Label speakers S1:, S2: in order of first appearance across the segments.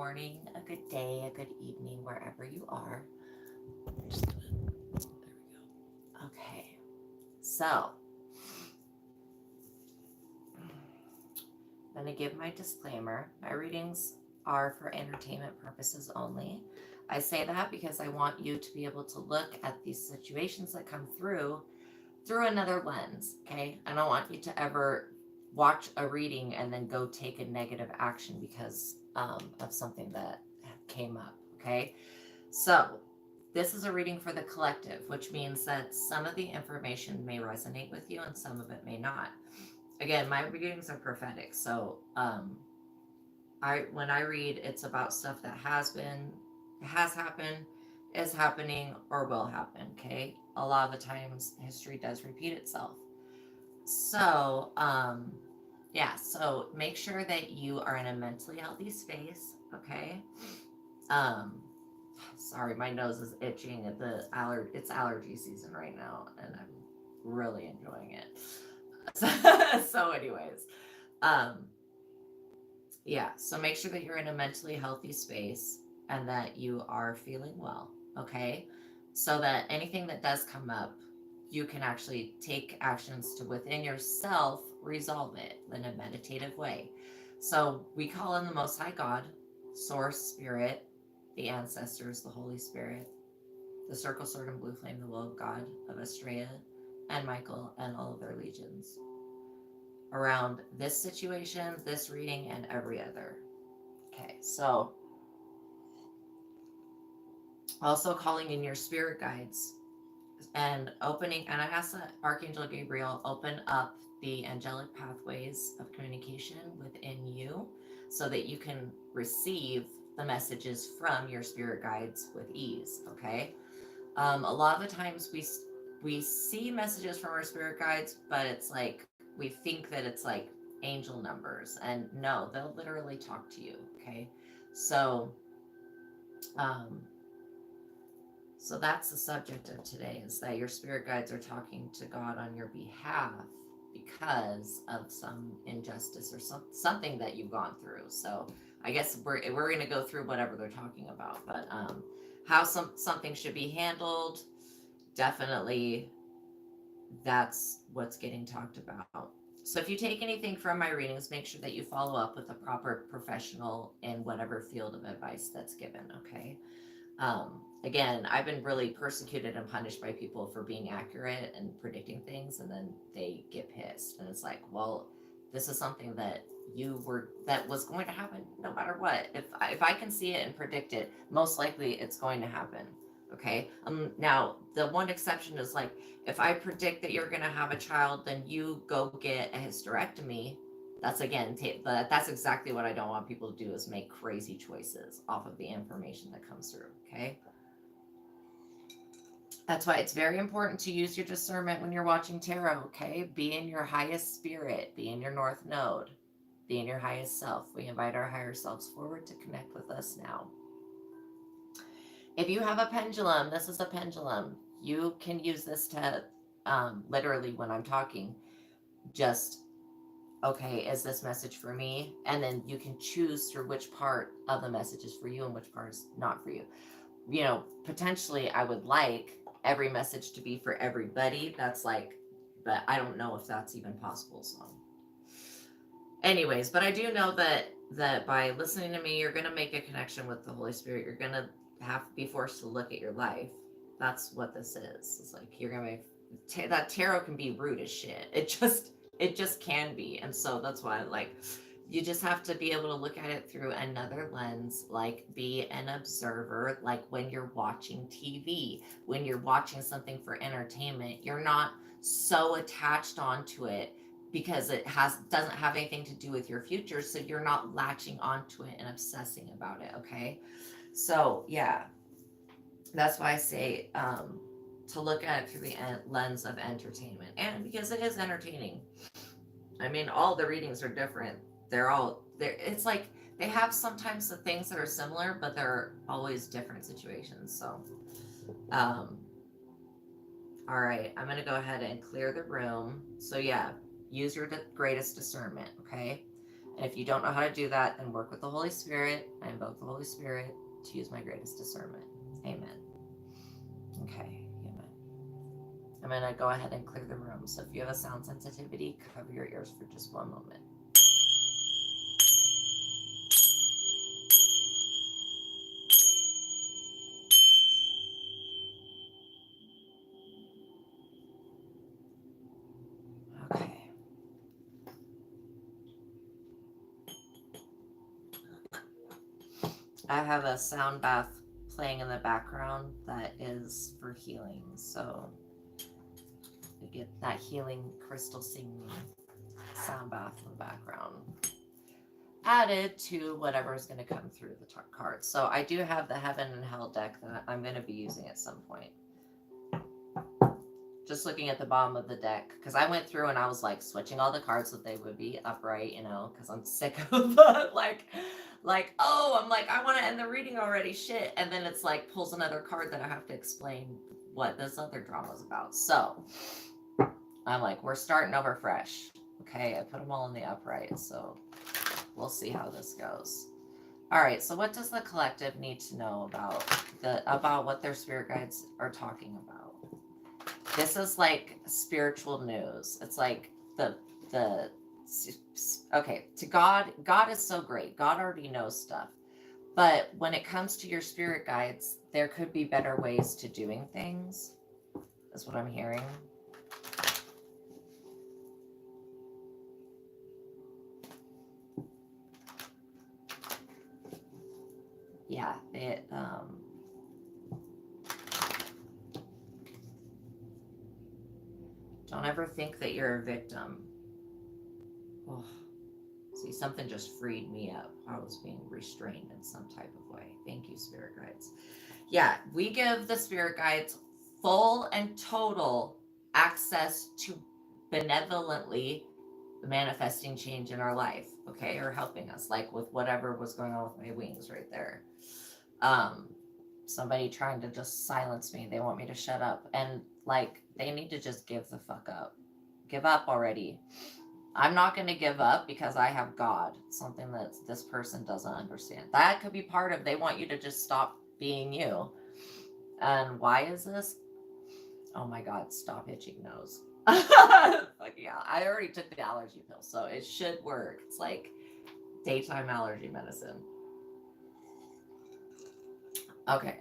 S1: morning, a good day, a good evening, wherever you are. There we go. Okay, so I'm going to give my disclaimer. My readings are for entertainment purposes only. I say that because I want you to be able to look at these situations that come through another lens, okay? I don't want you to ever watch a reading and then go take a negative action because of something that came up, okay? So, this is a reading for the collective, which means that some of the information may resonate with you and some of it may not. Again, my readings are prophetic, so when I read, it's about stuff that has happened, is happening, or will happen. Okay, a lot of the times history does repeat itself. So yeah, so make sure that you are in a mentally healthy space. Okay. Um, Sorry, my nose is itching. It's allergy season right now, and I'm really enjoying it. So anyways, um, yeah, so make sure that you're in a mentally healthy space and that you are feeling well, okay? So that anything that does come up, you can actually take actions to within yourself resolve it in a meditative way. So we call in the Most High God, Source, Spirit, the ancestors, the Holy Spirit, the Circle, Sword, and Blue Flame, the Will of God, of Estrella, and Michael, and all of their legions around this situation, this reading, and every other. Okay, so also calling in your spirit guides and opening, and I ask that Archangel Gabriel open up the angelic pathways of communication within you so that you can receive the messages from your spirit guides with ease. Okay, a lot of the times we see messages from our spirit guides, but it's like we think that it's like angel numbers, and no, they'll literally talk to you. Okay, so um, so that's the subject of today, is that your spirit guides are talking to God on your behalf because of some injustice or something that you've gone through. So I guess we're going to go through whatever they're talking about, but how something should be handled, definitely that's what's getting talked about. So if you take anything from my readings, make sure that you follow up with a proper professional in whatever field of advice that's given, okay? Again, I've been really persecuted and punished by people for being accurate and predicting things, and then they get pissed. And it's like, well, this is something that was going to happen no matter what. If I can see it and predict it, most likely it's going to happen. Okay. Now the one exception is like, if I predict that you're going to have a child, then you go get a hysterectomy. That's again, that's exactly what I don't want people to do, is make crazy choices off of the information that comes through. Okay. That's why it's very important to use your discernment when you're watching tarot. Okay. Be in your highest spirit, be in your north node, be in your highest self. We invite our higher selves forward to connect with us now. If you have a pendulum, this is a pendulum. You can use this to literally, when I'm talking, just, okay, is this message for me? And then you can choose through which part of the message is for you and which part is not for you. You know, potentially I would like every message to be for everybody. That's like, but I don't know if that's even possible. So anyways, but I do know that by listening to me, you're going to make a connection with the Holy Spirit. You're going to have to be forced to look at your life. That's what this is. It's like you're going to that tarot can be rude as shit. It just can be. And so that's why, like, you just have to be able to look at it through another lens, like be an observer. Like when you're watching TV, when you're watching something for entertainment, you're not so attached onto it because it doesn't have anything to do with your future, so you're not latching onto it and obsessing about it. Okay, so yeah, that's why I say to look at it through the lens of entertainment, and because it is entertaining. I mean, all the readings are different. It's like they have sometimes the things that are similar, but they're always different situations. So um all right, I'm gonna go ahead and clear the room. So yeah, use your greatest discernment, okay? And if you don't know how to do that, then work with the Holy Spirit. I invoke the Holy Spirit to use my greatest discernment. Amen. Okay, amen. I'm going to go ahead and clear the room. So if you have a sound sensitivity, cover your ears for just one moment. Okay. I have a sound bath playing in the background that is for healing. So you get that healing crystal singing sound bath in the background added to whatever is going to come through the cards. So I do have the Heaven and Hell deck that I'm going to be using at some point. Just looking at the bottom of the deck, because I went through and I was like switching all the cards so they would be upright, you know, because I'm sick of like, oh, I'm like, I want to end the reading already, shit. And then it's like pulls another card that I have to explain what this other drama is about. So I'm like, we're starting over fresh. Okay, I put them all in the upright, so we'll see how this goes. All right, so what does the collective need to know about what their spirit guides are talking about? This is like spiritual news. It's like okay, to God is so great. God already knows stuff. But when it comes to your spirit guides, there could be better ways to doing things. That's what I'm hearing. Yeah, don't ever think that you're a victim. Oh, see, something just freed me up. I was being restrained in some type of way. Thank you, spirit guides. Yeah, we give the spirit guides full and total access to benevolently manifesting change in our life, okay, or helping us, like with whatever was going on with my wings right there. Somebody trying to just silence me. They want me to shut up, and like they need to just give the fuck up. Give up already. I'm not going to give up because I have God. Something that this person doesn't understand. That could be part of, they want you to just stop being you. And why is this? Oh my God, stop itching nose. Like, yeah, I already took the allergy pill, so it should work. It's like daytime allergy medicine. Okay,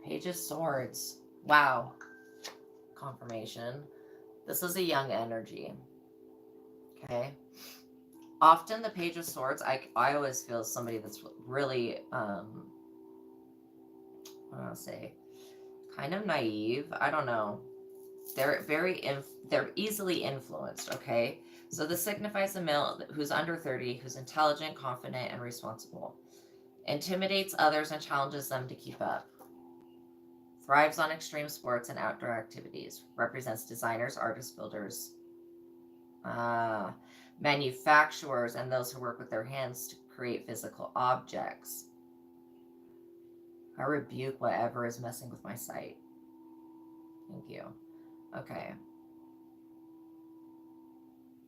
S1: Page of Swords. Wow. Confirmation. This is a young energy. Okay. Often the Page of Swords, I always feel somebody that's really, I want to say, kind of naive. I don't know. They're they're easily influenced, okay? So this signifies a male who's under 30, who's intelligent, confident, and responsible. Intimidates others and challenges them to keep up. Thrives on extreme sports and outdoor activities. Represents designers, artists, builders, manufacturers, and those who work with their hands to create physical objects. I rebuke whatever is messing with my sight. Thank you. Okay.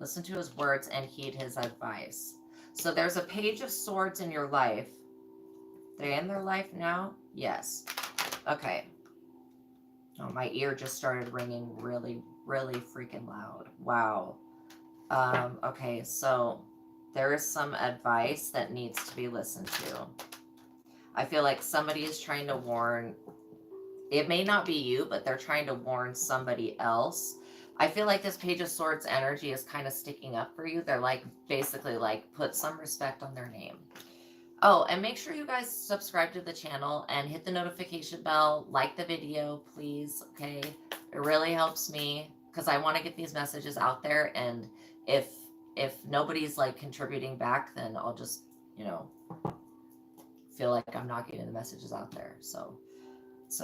S1: Listen to his words and heed his advice. So there's a Page of Swords in your life. They're in their life now? Yes. Okay. Oh, my ear just started ringing really, really freaking loud. Wow. Okay, so there is some advice that needs to be listened to. I feel like somebody is trying to warn, it may not be you, but they're trying to warn somebody else. I feel like this Page of Swords energy is kind of sticking up for you. They're like, basically like, put some respect on their name. Oh, and make sure you guys subscribe to the channel and hit the notification bell, like the video, please, okay? It really helps me because I want to get these messages out there, and if nobody's like contributing back, then I'll just, you know, feel like I'm not getting the messages out there. So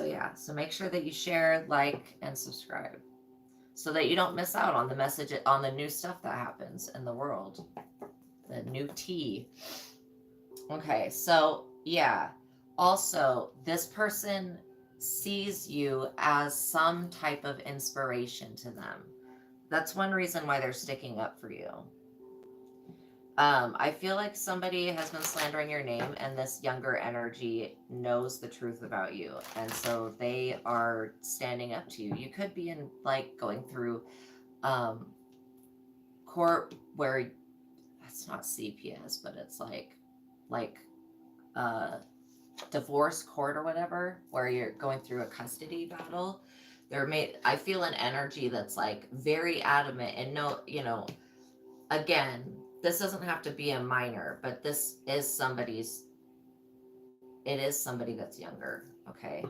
S1: yeah, so make sure that you share, like, and subscribe so that you don't miss out on the message, on the new stuff that happens in the world, the new tea. Okay, so yeah, also this person sees you as some type of inspiration to them. That's one reason why they're sticking up for you. I feel like somebody has been slandering your name, and this younger energy knows the truth about you, and so they are standing up to you. You could be in like going through court where it's not CPS, but it's like divorce court or whatever, where you're going through a custody battle. I feel an energy that's like very adamant and no, again, this doesn't have to be a minor, but it is somebody that's younger, okay?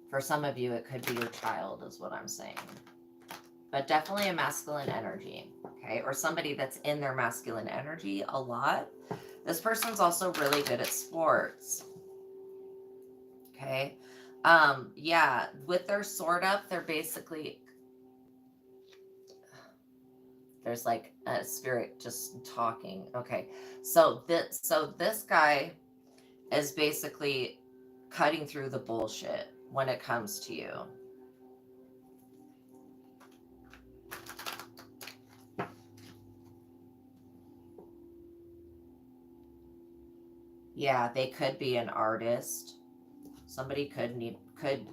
S1: For some of you, it could be your child, is what I'm saying. But definitely a masculine energy, okay? Or somebody that's in their masculine energy a lot. This person's also really good at sports, okay? Yeah, with their sword up, they're basically, there's like a spirit just talking. Okay, so this guy is basically cutting through the bullshit when it comes to you. Yeah, they could be an artist. Somebody could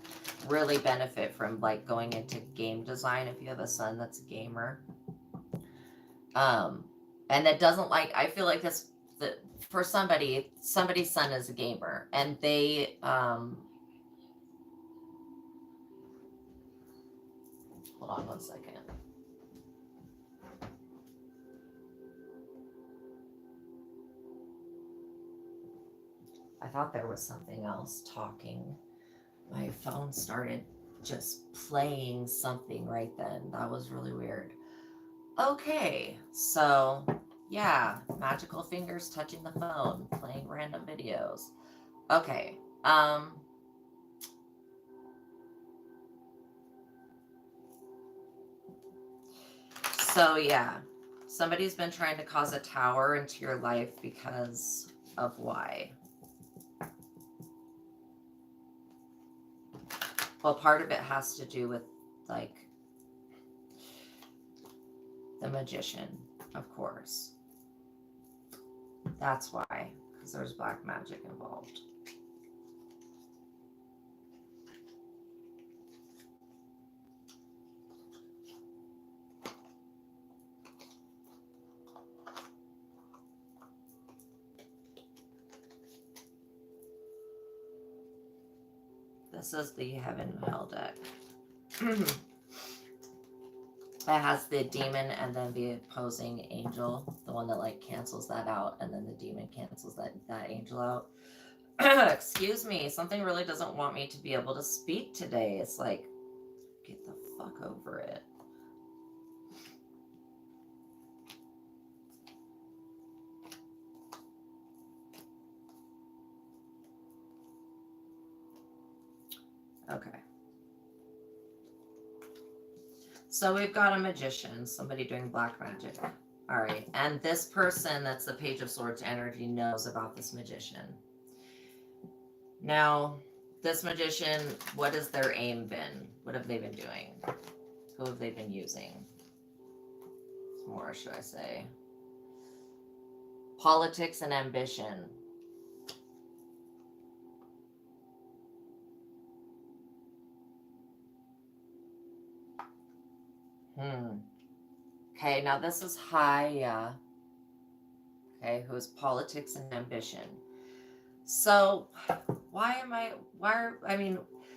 S1: really benefit from like going into game design if you have a son that's a gamer. And that doesn't like, I feel like for somebody's son is a gamer, and they hold on one second. I thought there was something else talking. My phone started just playing something right then. That was really weird. Okay, so yeah, magical fingers touching the phone, playing random videos. Okay, so yeah, somebody's been trying to cause a tower into your life because of why? Well, part of it has to do with like the magician, of course. That's why, because there's black magic involved. This is the Heaven and Hell deck. It has the demon and then the opposing angel, the one that like cancels that out, and then the demon cancels that angel out. Excuse me, something really doesn't want me to be able to speak today. It's like, get the fuck over it. Okay. So we've got a magician, somebody doing black magic. All right. And this person that's the Page of Swords energy knows about this magician. Now, this magician, what has their aim been? What have they been doing? Who have they been using? More, should I say? Politics and ambition. Okay, now this is Haya. Okay, who is politics and ambition. So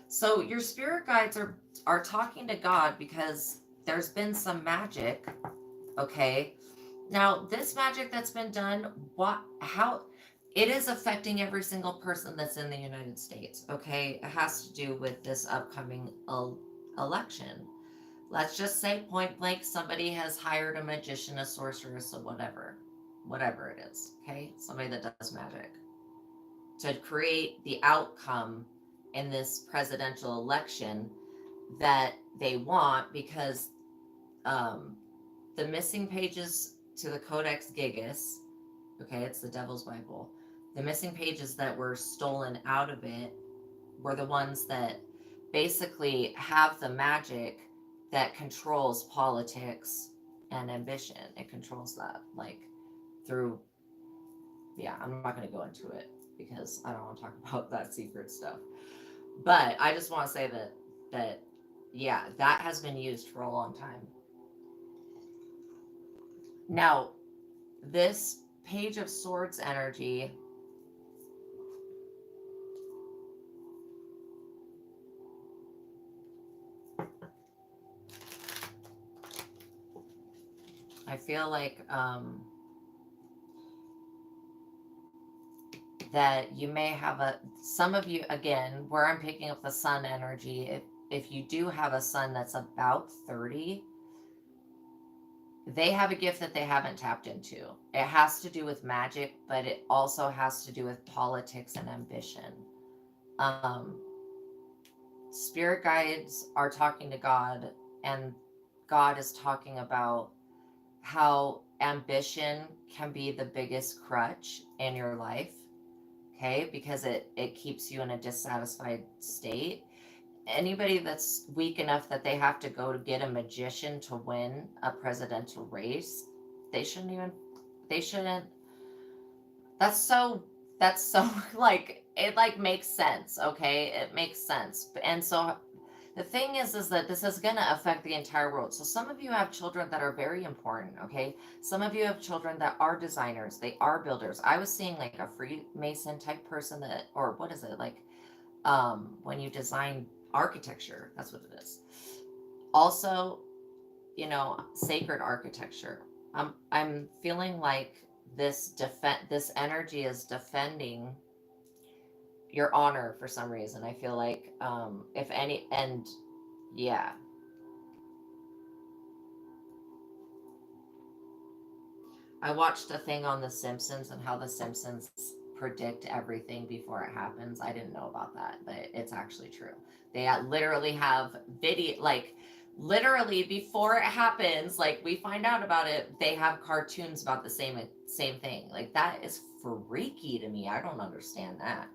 S1: so your spirit guides are talking to God because there's been some magic. Okay. Now this magic that's been done, how it is affecting every single person that's in the United States. Okay. It has to do with this upcoming election. Let's just say point blank, somebody has hired a magician, a sorceress, or whatever it is. Okay. Somebody that does magic to create the outcome in this presidential election that they want, because the missing pages to the Codex Gigas, okay, it's the Devil's Bible, The missing pages that were stolen out of it were the ones that basically have the magic that controls politics and ambition. It controls that, like, through, yeah, I'm not going to go into it because I don't want to talk about that secret stuff. But I just want to say that yeah, that has been used for a long time. Now, this Page of Swords energy, I feel like that you may have some of you, again, where I'm picking up the sun energy, if you do have a son that's about 30, they have a gift that they haven't tapped into. It has to do with magic, but it also has to do with politics and ambition. Spirit guides are talking to God, and God is talking about how ambition can be the biggest crutch in your life, okay? Because it keeps you in a dissatisfied state. Anybody that's weak enough that they have to go to get a magician to win a presidential race, they shouldn't, that's so like, it like makes sense, okay? It makes sense. And so the thing is that this is going to affect the entire world. So some of you have children that are very important, okay? Some of you have children that are designers, they are builders. I was seeing like a Freemason type person that, or what is it, like when you design architecture, that's what it is. Also, sacred architecture. I'm feeling like this energy is defending your honor for some reason. I feel like if any, and yeah, I watched a thing on The Simpsons and how The Simpsons predict everything before it happens. I didn't know about that, but it's actually true. They literally have video, like literally before it happens, like we find out about it, they have cartoons about the same thing. Like that is freaky to me. I don't understand that.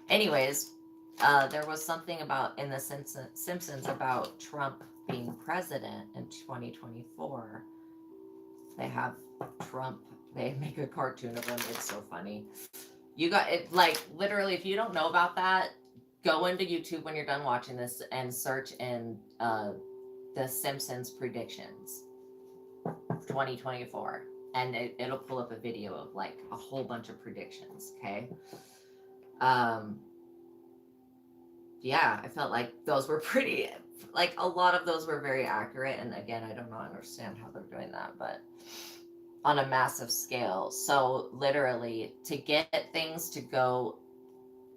S1: Anyways, there was something about in the Simpsons about Trump being president in 2024. They have Trump. They make a cartoon of him. It's so funny. You got it. Like literally, if you don't know about that, go into YouTube when you're done watching this and search in the Simpsons predictions 2024, and it'll pull up a video of like a whole bunch of predictions. Okay. Yeah, I felt like those were pretty, like a lot of those were very accurate. And again, I don't understand how they're doing that, but on a massive scale. So literally to get things to go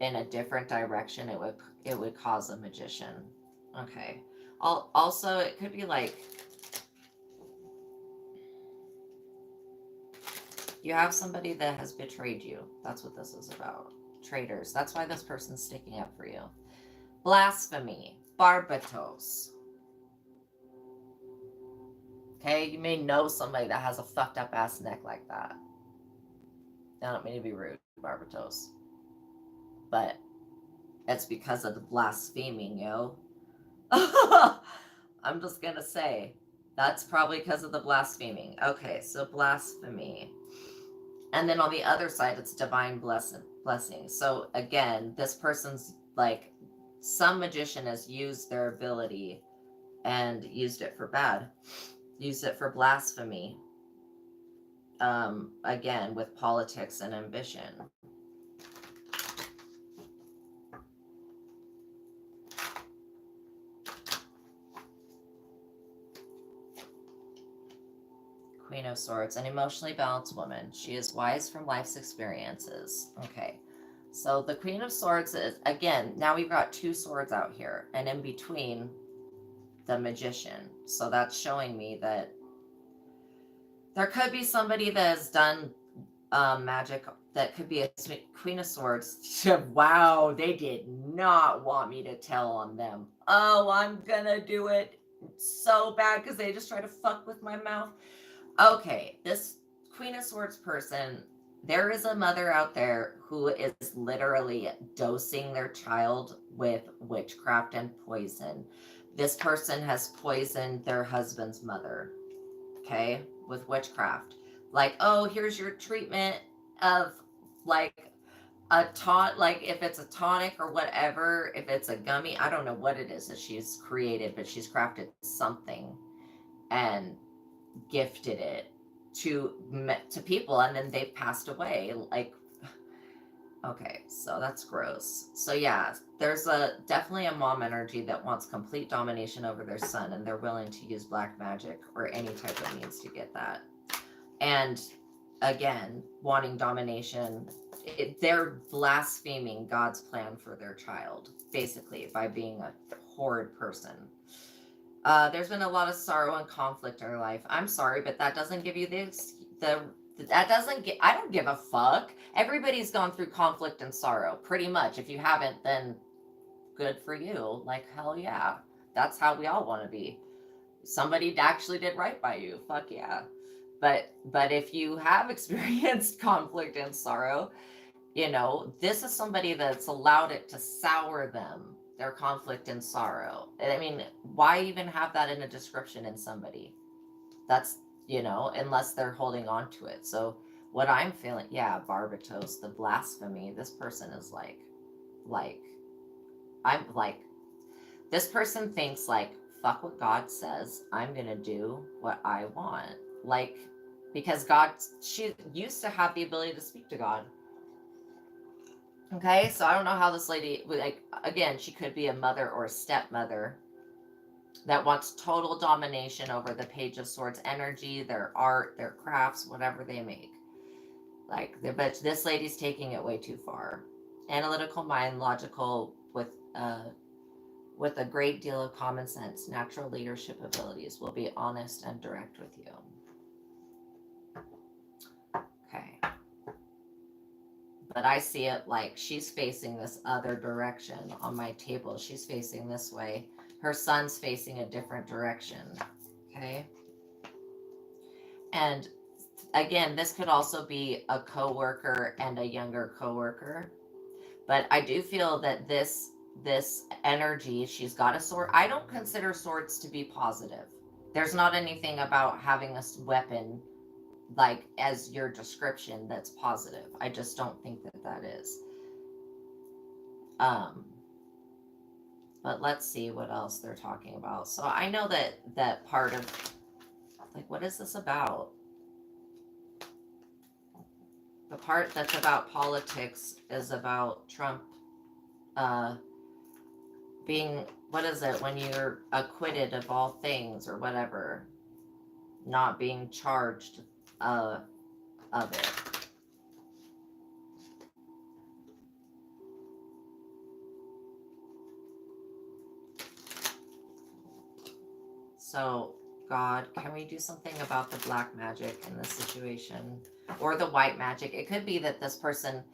S1: in a different direction, it would cause a magician. Okay. Also, it could be like you have somebody that has betrayed you. That's what this is about. Traitors. That's why this person's sticking up for you. Blasphemy, barbatos. Okay, you may know somebody that has a fucked up ass neck like that. I don't mean to be rude, barbatos, but it's because of the blaspheming, yo. I'm just gonna say that's probably because of the blaspheming. Okay, so blasphemy, and then on the other side, it's divine blessing. So again, this person's like, some magician has used their ability and used it for bad, used it for blasphemy, again with politics and ambition. Queen of Swords, an emotionally balanced woman. She is wise from life's experiences. Okay. So the Queen of Swords is, again, now we've got two swords out here, and in between, the Magician. So that's showing me that there could be somebody that has done magic, that could be a Queen of Swords. Wow, they did not want me to tell on them. Oh, I'm gonna do it so bad because they just try to fuck with my mouth. Okay, this Queen of Swords person, There is a mother out there who is literally dosing their child with witchcraft and poison. This person has poisoned their husband's mother, okay, with witchcraft. Like, oh, here's your treatment of like a like if it's a tonic or whatever, if it's a gummy, I don't know what it is that she's created, but she's crafted something and gifted it to people, and then they've passed away. Like, okay, so that's gross. So yeah, there's definitely a mom energy that wants complete domination over their son, and they're willing to use black magic or any type of means to get that. And again, wanting domination, they're blaspheming God's plan for their child, basically, by being a horrid person. There's been a lot of sorrow and conflict in her life. I'm sorry, but that doesn't give you the that doesn't get. I don't give a fuck. Everybody's gone through conflict and sorrow, pretty much. If you haven't, then good for you. Like, hell yeah, that's how we all want to be. Somebody actually did right by you. Fuck yeah. But if you have experienced conflict and sorrow, this is somebody that's allowed it to sour them, their conflict and sorrow. I mean, why even have that in a description in somebody? That's, unless they're holding on to it. So what I'm feeling, yeah, Barbatos, the blasphemy, this person is like, I'm like, this person thinks like, fuck what God says, I'm gonna do what I want. Like, because she used to have the ability to speak to God. Okay, so I don't know how this lady, like, again, she could be a mother or a stepmother that wants total domination over the Page of Swords energy, their art, their crafts, whatever they make. Like, but this lady's taking it way too far. Analytical mind, logical, with a great deal of common sense, natural leadership abilities, will be honest and direct with you. Okay. But I see it like she's facing this other direction on my table. She's facing this way. Her son's facing a different direction. Okay. And again, this could also be a coworker and a younger coworker. But I do feel that this energy, she's got a sword. I don't consider swords to be positive. There's not anything about having a weapon like as your description that's positive. I just don't think that is. But let's see what else they're talking about. So I know that part of, like, what is this about? The part that's about politics is about Trump being, what is it, when you're acquitted of all things or whatever, not being charged of it. So, God, can we do something about the black magic in this situation? Or the white magic? It could be that this person,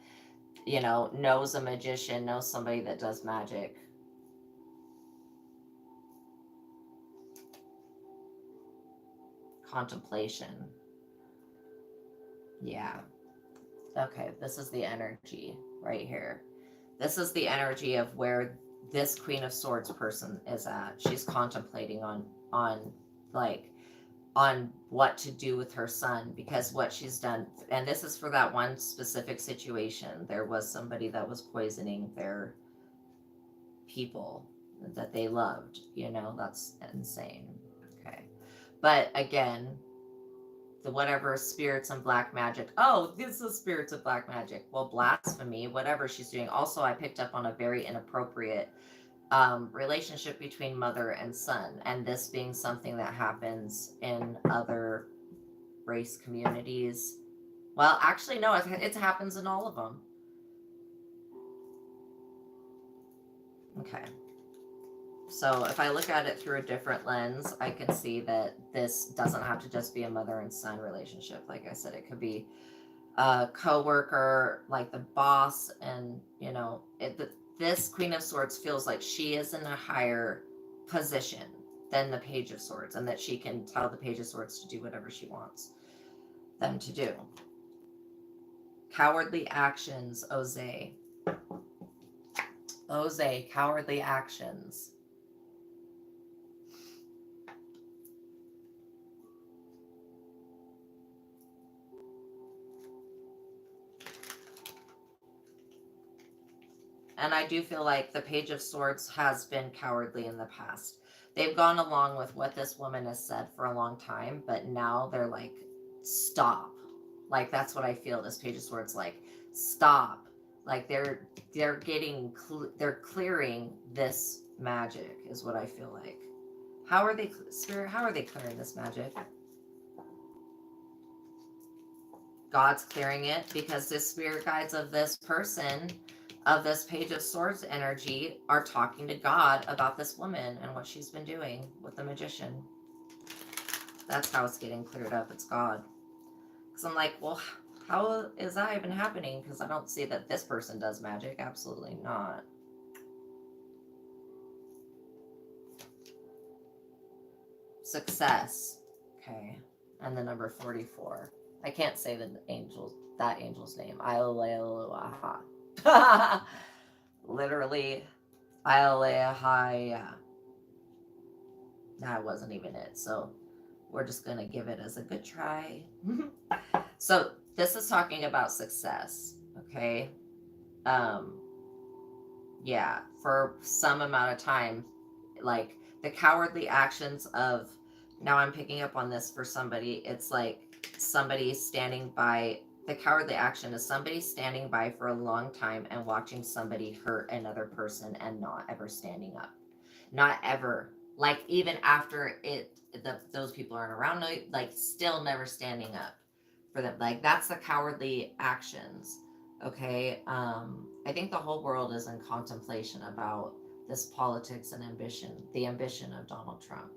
S1: knows a magician, knows somebody that does magic. Contemplation. Yeah. Okay, this is the energy right here. This is the energy of where this Queen of Swords person is at. She's contemplating on what to do with her son, because what she's done, and this is for that one specific situation. There was somebody that was poisoning their people that they loved. That's insane. Okay. But again, the whatever spirits and black magic. Oh, this is spirits of black magic. Well, blasphemy, whatever she's doing. Also, I picked up on a very inappropriate relationship between mother and son, and this being something that happens in other race communities. Well, actually, no, it happens in all of them. Okay. So if I look at it through a different lens, I can see that this doesn't have to just be a mother and son relationship. Like I said, it could be a co-worker, like the boss, and this Queen of Swords feels like she is in a higher position than the Page of Swords, and that she can tell the Page of Swords to do whatever she wants them to do. Cowardly actions, Oze. Oze, cowardly actions. And I do feel like the Page of Swords has been cowardly in the past. They've gone along with what this woman has said for a long time, but now they're like, stop. Like, that's what I feel this Page of Swords like. Stop. Like, they're they're clearing this magic is what I feel like. How are they, Spirit, how are they clearing this magic? God's clearing it because the spirit guides of this person, of this Page of Swords energy, are talking to God about this woman and what she's been doing with the magician. That's how it's getting cleared up. It's God. Because I'm like, well, how is that even happening? Because I don't see that this person does magic. Absolutely not. Success. Okay. And the number 44. I can't say that angel's name. Ialeluaha. Literally, Ialeluaha. That wasn't even it. So we're just going to give it as a good try. So this is talking about success. Okay. Yeah, for some amount of time, like the cowardly actions of, now I'm picking up on this for somebody, it's like somebody standing by, the cowardly action is somebody standing by for a long time and watching somebody hurt another person and not ever standing up. Not ever. Like, even after those people aren't around, like, still never standing up for them. Like, that's the cowardly actions. Okay. I think the whole world is in contemplation about this politics and ambition, the ambition of Donald Trump.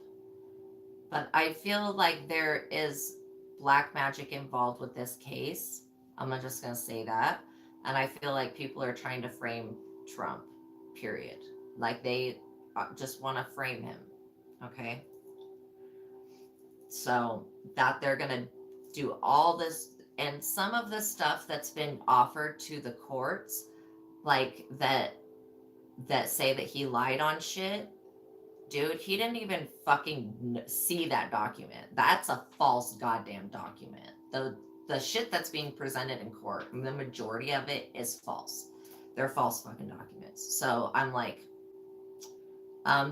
S1: But I feel like there is black magic involved with this case. I'm just going to say that. And I feel like people are trying to frame Trump, period. Like, they just want to frame him. Okay. So that they're going to do all this, and some of the stuff that's been offered to the courts, like that say that he lied on shit, dude, he didn't even fucking see that document. That's a false goddamn document. The shit that's being presented in court, the majority of it is false. They're false fucking documents. So I'm like,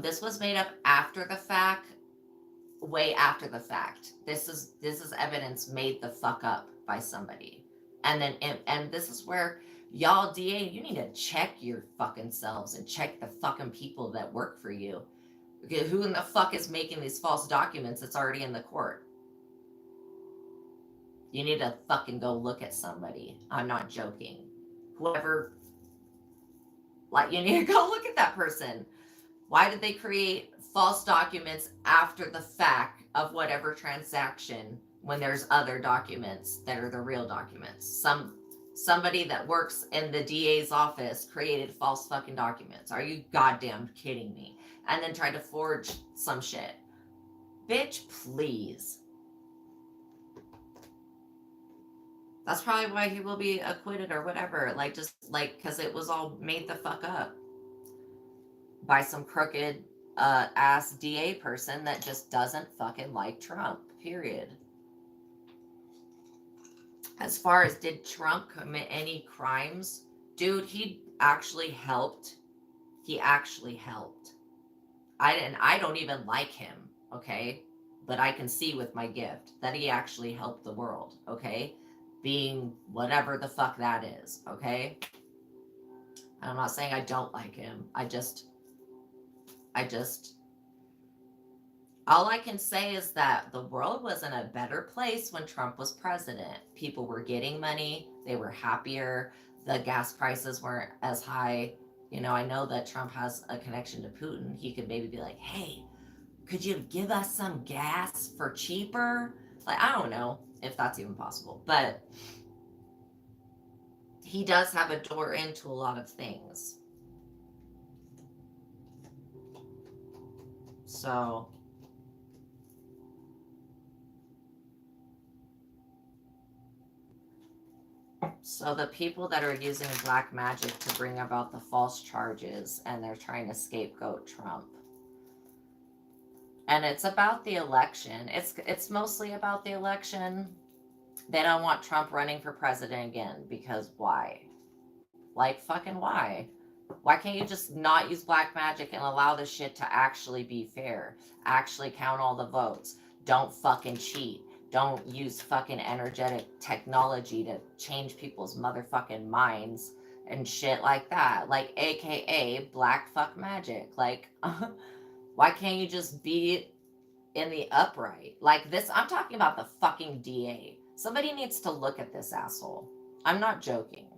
S1: this was made up after the fact, way after the fact. This is evidence made the fuck up by somebody. And then and this is where y'all, DA, you need to check your fucking selves and check the fucking people that work for you. Okay, who in the fuck is making these false documents that's already in the court? You need to fucking go look at somebody. I'm not joking. Whoever, like, you need to go look at that person. Why did they create false documents after the fact of whatever transaction when there's other documents that are the real documents? Somebody that works in the DA's office created false fucking documents. Are you goddamn kidding me? And then tried to forge some shit. Bitch, please. That's probably why he will be acquitted or whatever. Like, just like, because it was all made the fuck up by some crooked ass DA person that just doesn't fucking like Trump, period. As far as, did Trump commit any crimes? Dude, he actually helped. He actually helped. I don't even like him, okay? But I can see with my gift that he actually helped the world, okay? Being whatever the fuck that is, okay? And I'm not saying I don't like him. I just all I can say is that the world was in a better place when Trump was president. People were getting money. They were happier. The gas prices weren't as high. You know, I know that Trump has a connection to Putin. He could maybe be like, hey, could you give us some gas for cheaper? Like, I don't know if that's even possible. But he does have a door into a lot of things. So So the people that are using black magic to bring about the false charges, and they're trying to scapegoat Trump. And it's about the election. It's mostly about the election. They don't want Trump running for president again, because why? Like, fucking why? Why can't you just not use black magic and allow this shit to actually be fair? Actually count all the votes. Don't fucking cheat. Don't use fucking energetic technology to change people's motherfucking minds and shit like that. Like, AKA black fuck magic. Like, why can't you just be in the upright? Like this, I'm talking about the fucking DA. Somebody needs to look at this asshole. I'm not joking.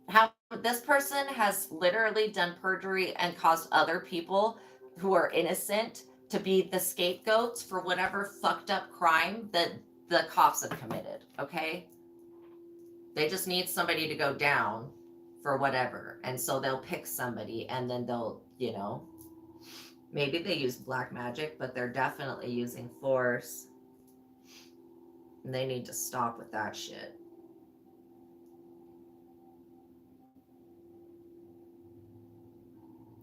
S1: How this person has literally done perjury and caused other people who are innocent to be the scapegoats for whatever fucked up crime that the cops have committed, okay? They just need somebody to go down for whatever. And so they'll pick somebody and then they'll, maybe they use black magic, but they're definitely using force. And they need to stop with that shit.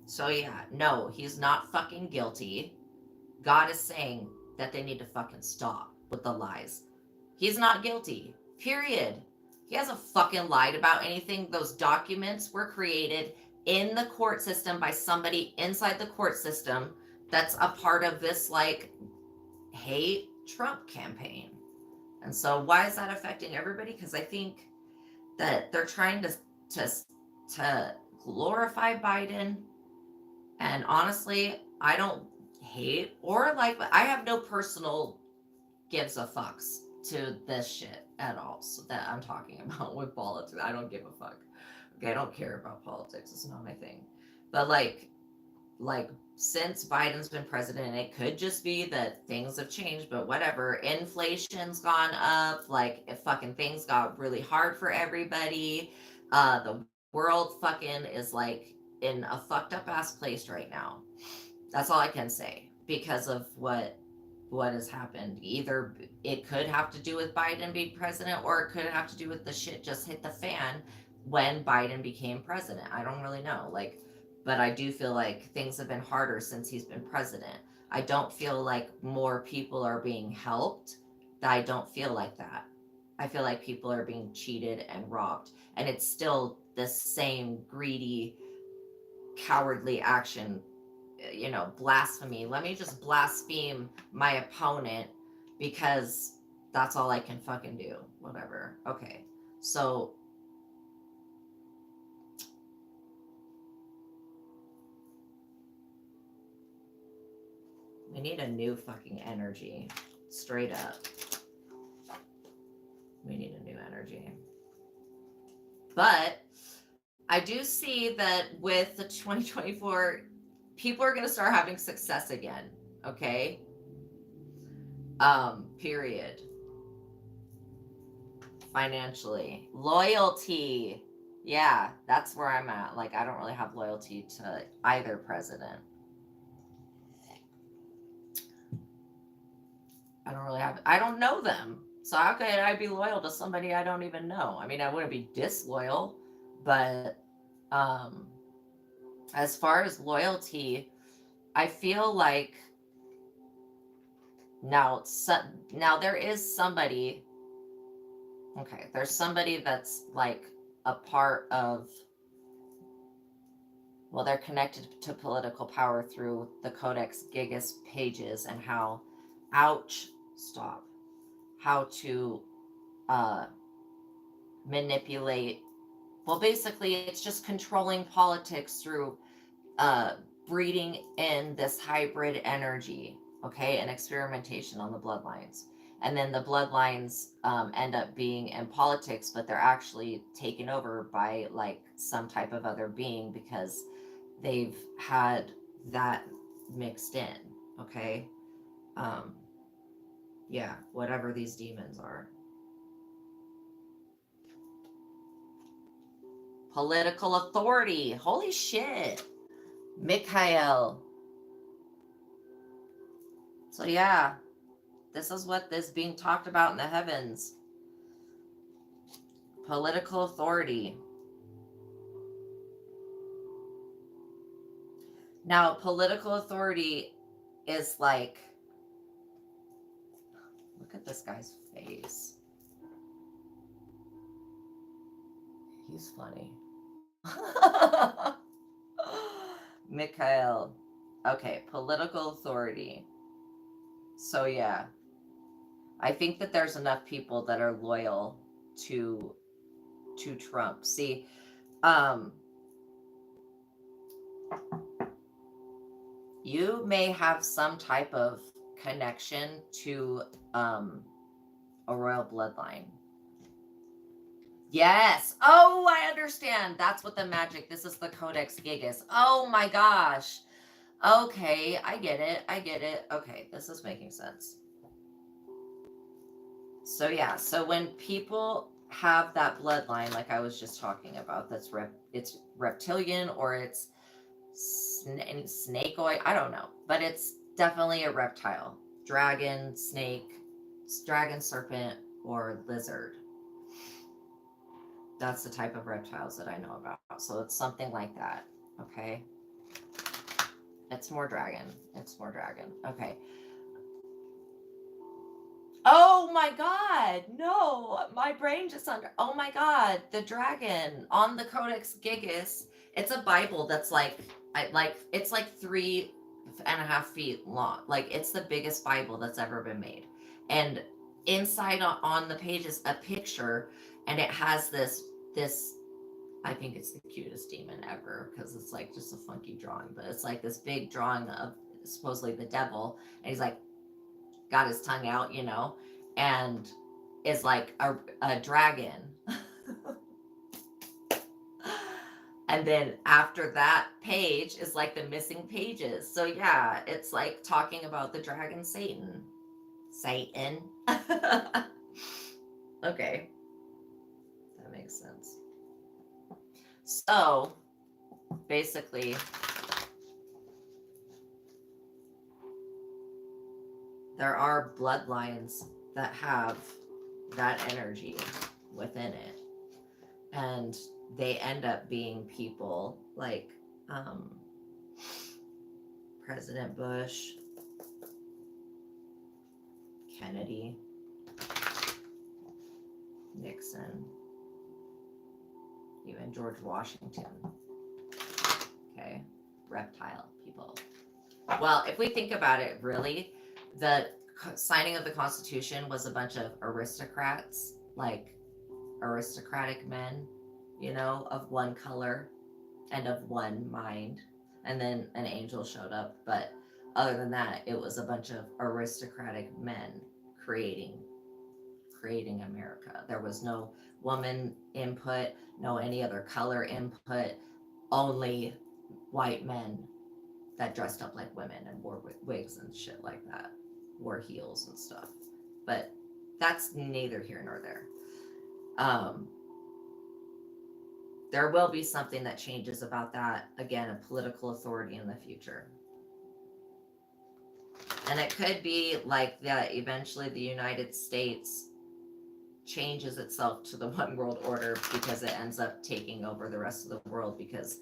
S1: So yeah, no, he's not fucking guilty. God is saying that they need to fucking stop with the lies. He's not guilty. Period. He hasn't fucking lied about anything. Those documents were created in the court system by somebody inside the court system that's a part of this, like, hate Trump campaign. And so why is that affecting everybody? Because I think that they're trying to glorify Biden. And honestly, I don't hate or like, I have no personal gives a fucks to this shit at all. So that I'm talking about with politics. I don't give a fuck. Okay, I don't care about politics. It's not my thing. But like since Biden's been president, it could just be that things have changed, but whatever. Inflation's gone up. Like, if fucking things got really hard for everybody. The world fucking is like in a fucked up ass place right now. That's all I can say because of what has happened. Either it could have to do with Biden being president, or it could have to do with the shit just hit the fan when Biden became president. I don't really know. Like, but I do feel like things have been harder since he's been president. I don't feel like more people are being helped. I don't feel like that. I feel like people are being cheated and robbed. And it's still the same greedy, cowardly action, blasphemy. Let me just blaspheme my opponent because that's all I can fucking do. Whatever. Okay. So we need a new fucking energy. Straight up. We need a new energy. But I do see that with the 2024, people are going to start having success again. Okay? Period. Financially. Loyalty. Yeah, that's where I'm at. Like, I don't really have loyalty to either president. I don't know them. So how could I be loyal to somebody I don't even know? I mean, I wouldn't be disloyal, but as far as loyalty, I feel like now there is somebody. Okay, there's somebody that's like a part of. Well, they're connected to political power through the Codex Gigas pages and how to manipulate. Well, basically, it's just controlling politics through breeding in this hybrid energy, okay, and experimentation on the bloodlines. And then the bloodlines end up being in politics, but they're actually taken over by like some type of other being because they've had that mixed in, okay? Yeah, whatever these demons are. Political authority. Holy shit. Mikhail. So yeah, this is what is being talked about in the heavens. Political authority. Now, political authority is like, look at this guy's face. He's funny. Mikhail. Okay, political authority. So yeah, I think that there's enough people that are loyal to Trump. See, you may have some type of connection to a royal bloodline. Yes. Oh, I understand. That's what the magic. This is the Codex Gigas. Oh my gosh. Okay, I get it. I get it. Okay, this is making sense. So yeah, so when people have that bloodline, like I was just talking about, it's reptilian or it's snakeoid. I don't know, but it's definitely a reptile, dragon, snake, dragon, serpent, or lizard. That's the type of reptiles that I know about. So it's something like that. Okay. It's more dragon. It's more dragon. Okay. Oh my God. No, my brain just oh my God. The dragon on the Codex Gigas. It's a Bible that's it's like 3.5 feet long. Like it's the biggest Bible that's ever been made. And inside on the page is a picture, and it has this, I think it's the cutest demon ever because it's like just a funky drawing, but it's like this big drawing of supposedly the devil, and he's like got his tongue out, and is like a dragon. And then after that page is like the missing pages. So yeah, it's like talking about the dragon Satan. Okay, that makes sense. So basically, there are bloodlines that have that energy within it, and they end up being people like President Bush, Kennedy, Nixon, even George Washington. Okay, reptile people. Well, if we think about it, really, the signing of the Constitution was a bunch of aristocrats, like aristocratic men, of one color and of one mind. And then an angel showed up. But other than that, it was a bunch of aristocratic men creating America. There was no woman input, no any other color input, only white men that dressed up like women and wore wigs and shit like that, wore heels and stuff. But that's neither here nor there. There will be something that changes about that, again, a political authority in the future. And it could be like that eventually the United States changes itself to the one world order because it ends up taking over the rest of the world because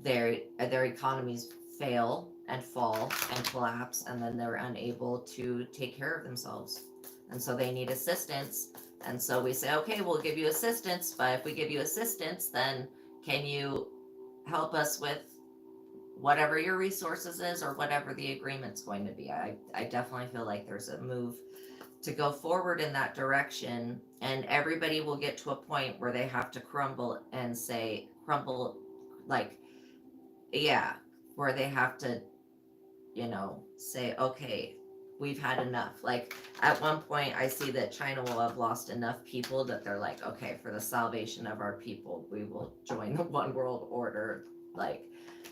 S1: their economies fail and fall and collapse, and then they're unable to take care of themselves, and so they need assistance. And so we say, okay, we'll give you assistance, but if we give you assistance, then can you help us with whatever your resources is or whatever the agreement's going to be? I definitely feel like there's a move to go forward in that direction, and everybody will get to a point where they have to crumble, like, yeah, where they have to, say, okay, we've had enough. Like at one point I see that China will have lost enough people that they're like, okay, for the salvation of our people, we will join the one world order, like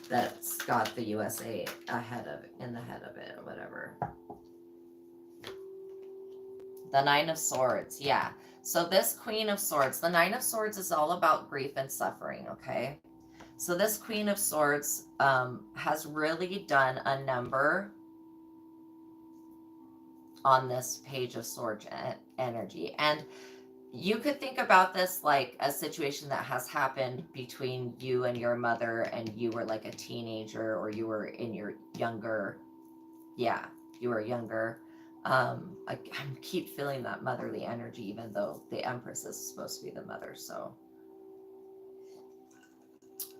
S1: that's got the USA in the head of it or whatever. The Nine of Swords, yeah. So this Queen of Swords, the Nine of Swords is all about grief and suffering, okay? So this Queen of Swords has really done a number on this Page of Swords energy. And You could think about this like a situation that has happened between you and your mother, and you were like a teenager, or you were in your younger, yeah, you were younger. I keep feeling that motherly energy, even though the Empress is supposed to be the mother. So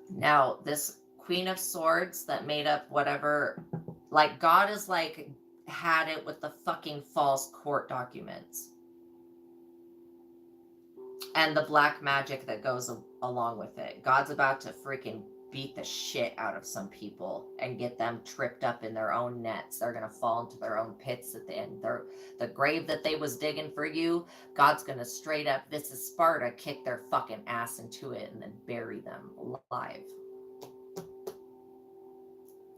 S1: now this Queen of Swords that made up whatever, like God is like had it with the fucking false court documents and the black magic that goes along with it. God's about to freaking beat the shit out of some people and get them tripped up in their own nets. They're gonna fall into their own pits at the end. The grave that they was digging for you, God's gonna straight up, this is Sparta, kick their fucking ass into it and then bury them alive.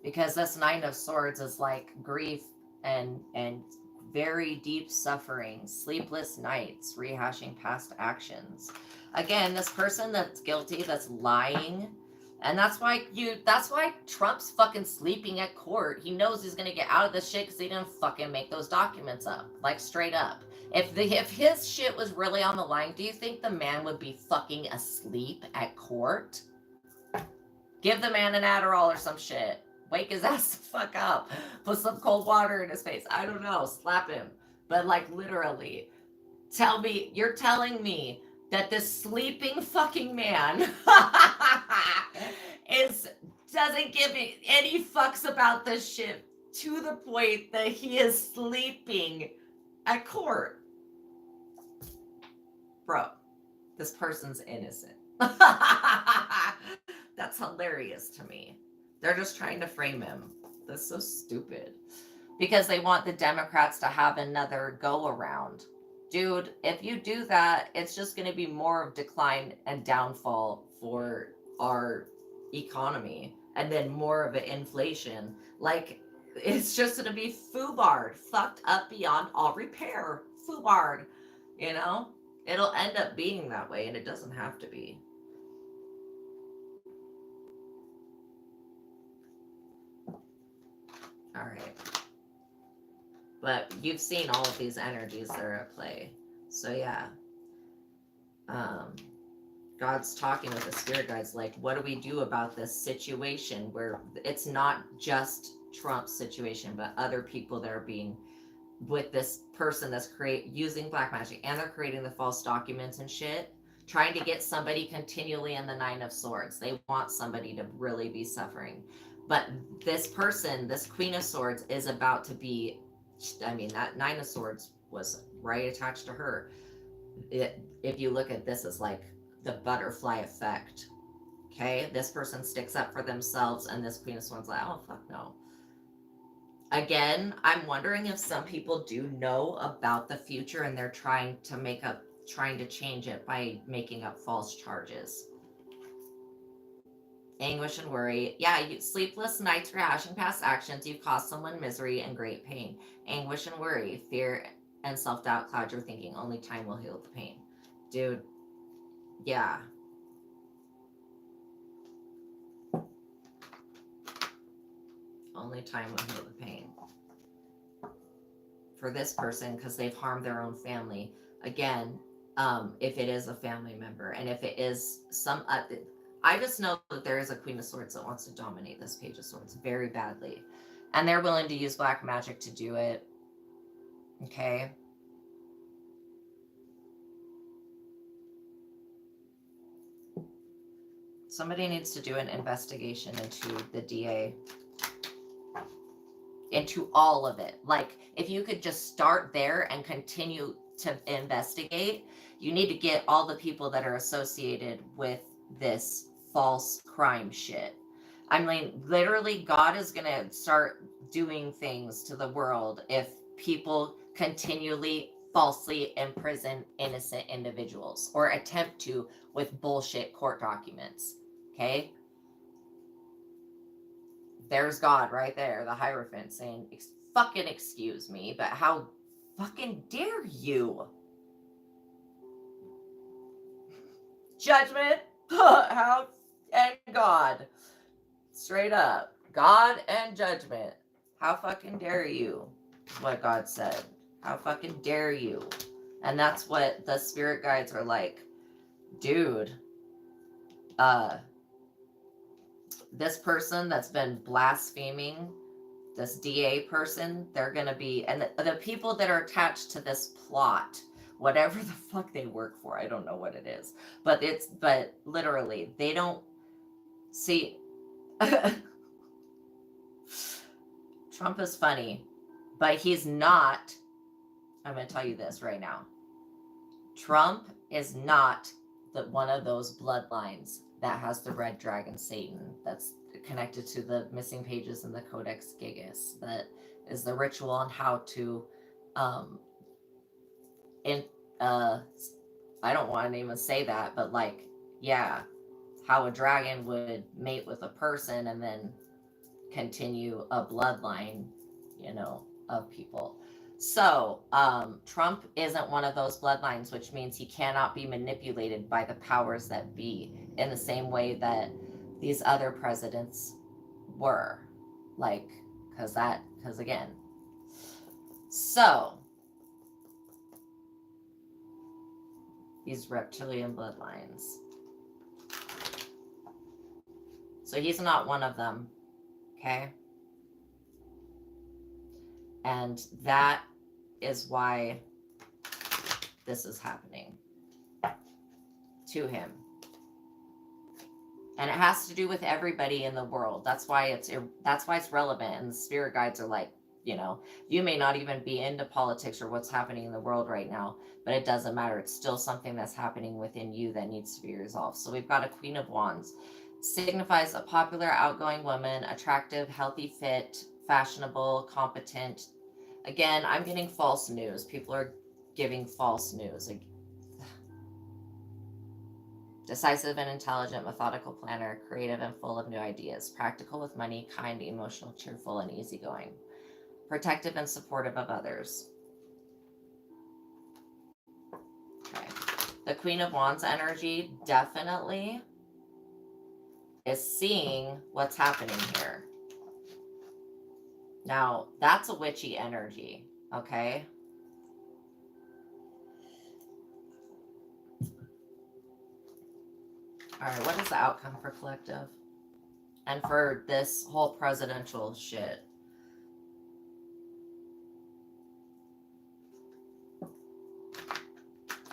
S1: Because this Nine of Swords is like grief and very deep suffering, sleepless nights, rehashing past actions. Again, this person that's guilty, that's lying, and that's why Trump's fucking sleeping at court. He knows he's gonna get out of this shit because he didn't fucking make those documents up, like straight up. If his shit was really on the line, do you think the man would be fucking asleep at court? Give the man an Adderall or some shit. Wake his ass the fuck up. Put some cold water in his face. I don't know. Slap him. But like literally, you're telling me that this sleeping fucking man doesn't give any fucks about this shit to the point that he is sleeping at court. Bro, this person's innocent. That's hilarious to me. They're just trying to frame him. That's so stupid. Because they want the Democrats to have another go around. Dude, if you do that, it's just going to be more of decline and downfall for our economy. And then more of an inflation. Like, it's just going to be foobarred. Fucked up beyond all repair. Foobarred. You know? It'll end up being that way, and it doesn't have to be. All right. But you've seen all of these energies that are at play. So yeah. God's talking with the spirit guides, like, what do we do about this situation where it's not just Trump's situation, but other people that are being with this person that's using black magic, and they're creating the false documents and shit, trying to get somebody continually in the Nine of Swords. They want somebody to really be suffering. But this person, this Queen of Swords, is about to be, I mean, that Nine of Swords was right attached to her. If you look at this as like the butterfly effect, okay? This person sticks up for themselves, and this Queen of Swords like, oh, fuck no. Again, I'm wondering if some people do know about the future and they're trying to change it by making up false charges. Anguish and worry. Yeah, sleepless nights, rehashing past actions. You've caused someone misery and great pain. Anguish and worry. Fear and self-doubt cloud your thinking. Only time will heal the pain. Dude, yeah. Only time will heal the pain. For this person, because they've harmed their own family. Again, if it is a family member, and if it is some... I just know that there is a Queen of Swords that wants to dominate this Page of Swords very badly. And they're willing to use black magic to do it. Okay? Somebody needs to do an investigation into the DA. Into all of it. Like, if you could just start there and continue to investigate, you need to get all the people that are associated with this false crime shit. I mean, literally, God is going to start doing things to the world if people continually falsely imprison innocent individuals or attempt to with bullshit court documents. Okay? There's God right there, the Hierophant, saying, fucking excuse me, but how fucking dare you? Judgment, how, and God. Straight up. God and judgment. How fucking dare you? Is what God said. How fucking dare you? And that's what the spirit guides are like, dude, this person that's been blaspheming, this DA person, they're going to be, and the people that are attached to this plot, whatever the fuck they work for, I don't know what it is, but literally, they don't see. Trump is funny, but he's not. I'm going to tell you this right now. Trump is not one of those bloodlines that has the red dragon Satan that's connected to the missing pages in the Codex Gigas. That is the ritual on how to, I don't want to even say that, but like, yeah, how a dragon would mate with a person and then continue a bloodline, of people. So Trump isn't one of those bloodlines, which means he cannot be manipulated by the powers that be in the same way that these other presidents were. Like, because again. So these reptilian bloodlines. So he's not one of them, okay? And that is why this is happening to him. And it has to do with everybody in the world. That's why it's relevant. And the spirit guides are like, you may not even be into politics or what's happening in the world right now, but it doesn't matter. It's still something that's happening within you that needs to be resolved. So we've got a Queen of Wands. Signifies a popular, outgoing woman, attractive, healthy, fit, fashionable, competent. Again, I'm getting false news. People are giving false news. Decisive and intelligent, methodical planner, creative and full of new ideas, practical with money, kind, emotional, cheerful, and easygoing. Protective and supportive of others. Okay. The Queen of Wands energy definitely is seeing what's happening here. Now, that's a witchy energy, okay? All right, what is the outcome for collective? And for this whole presidential shit?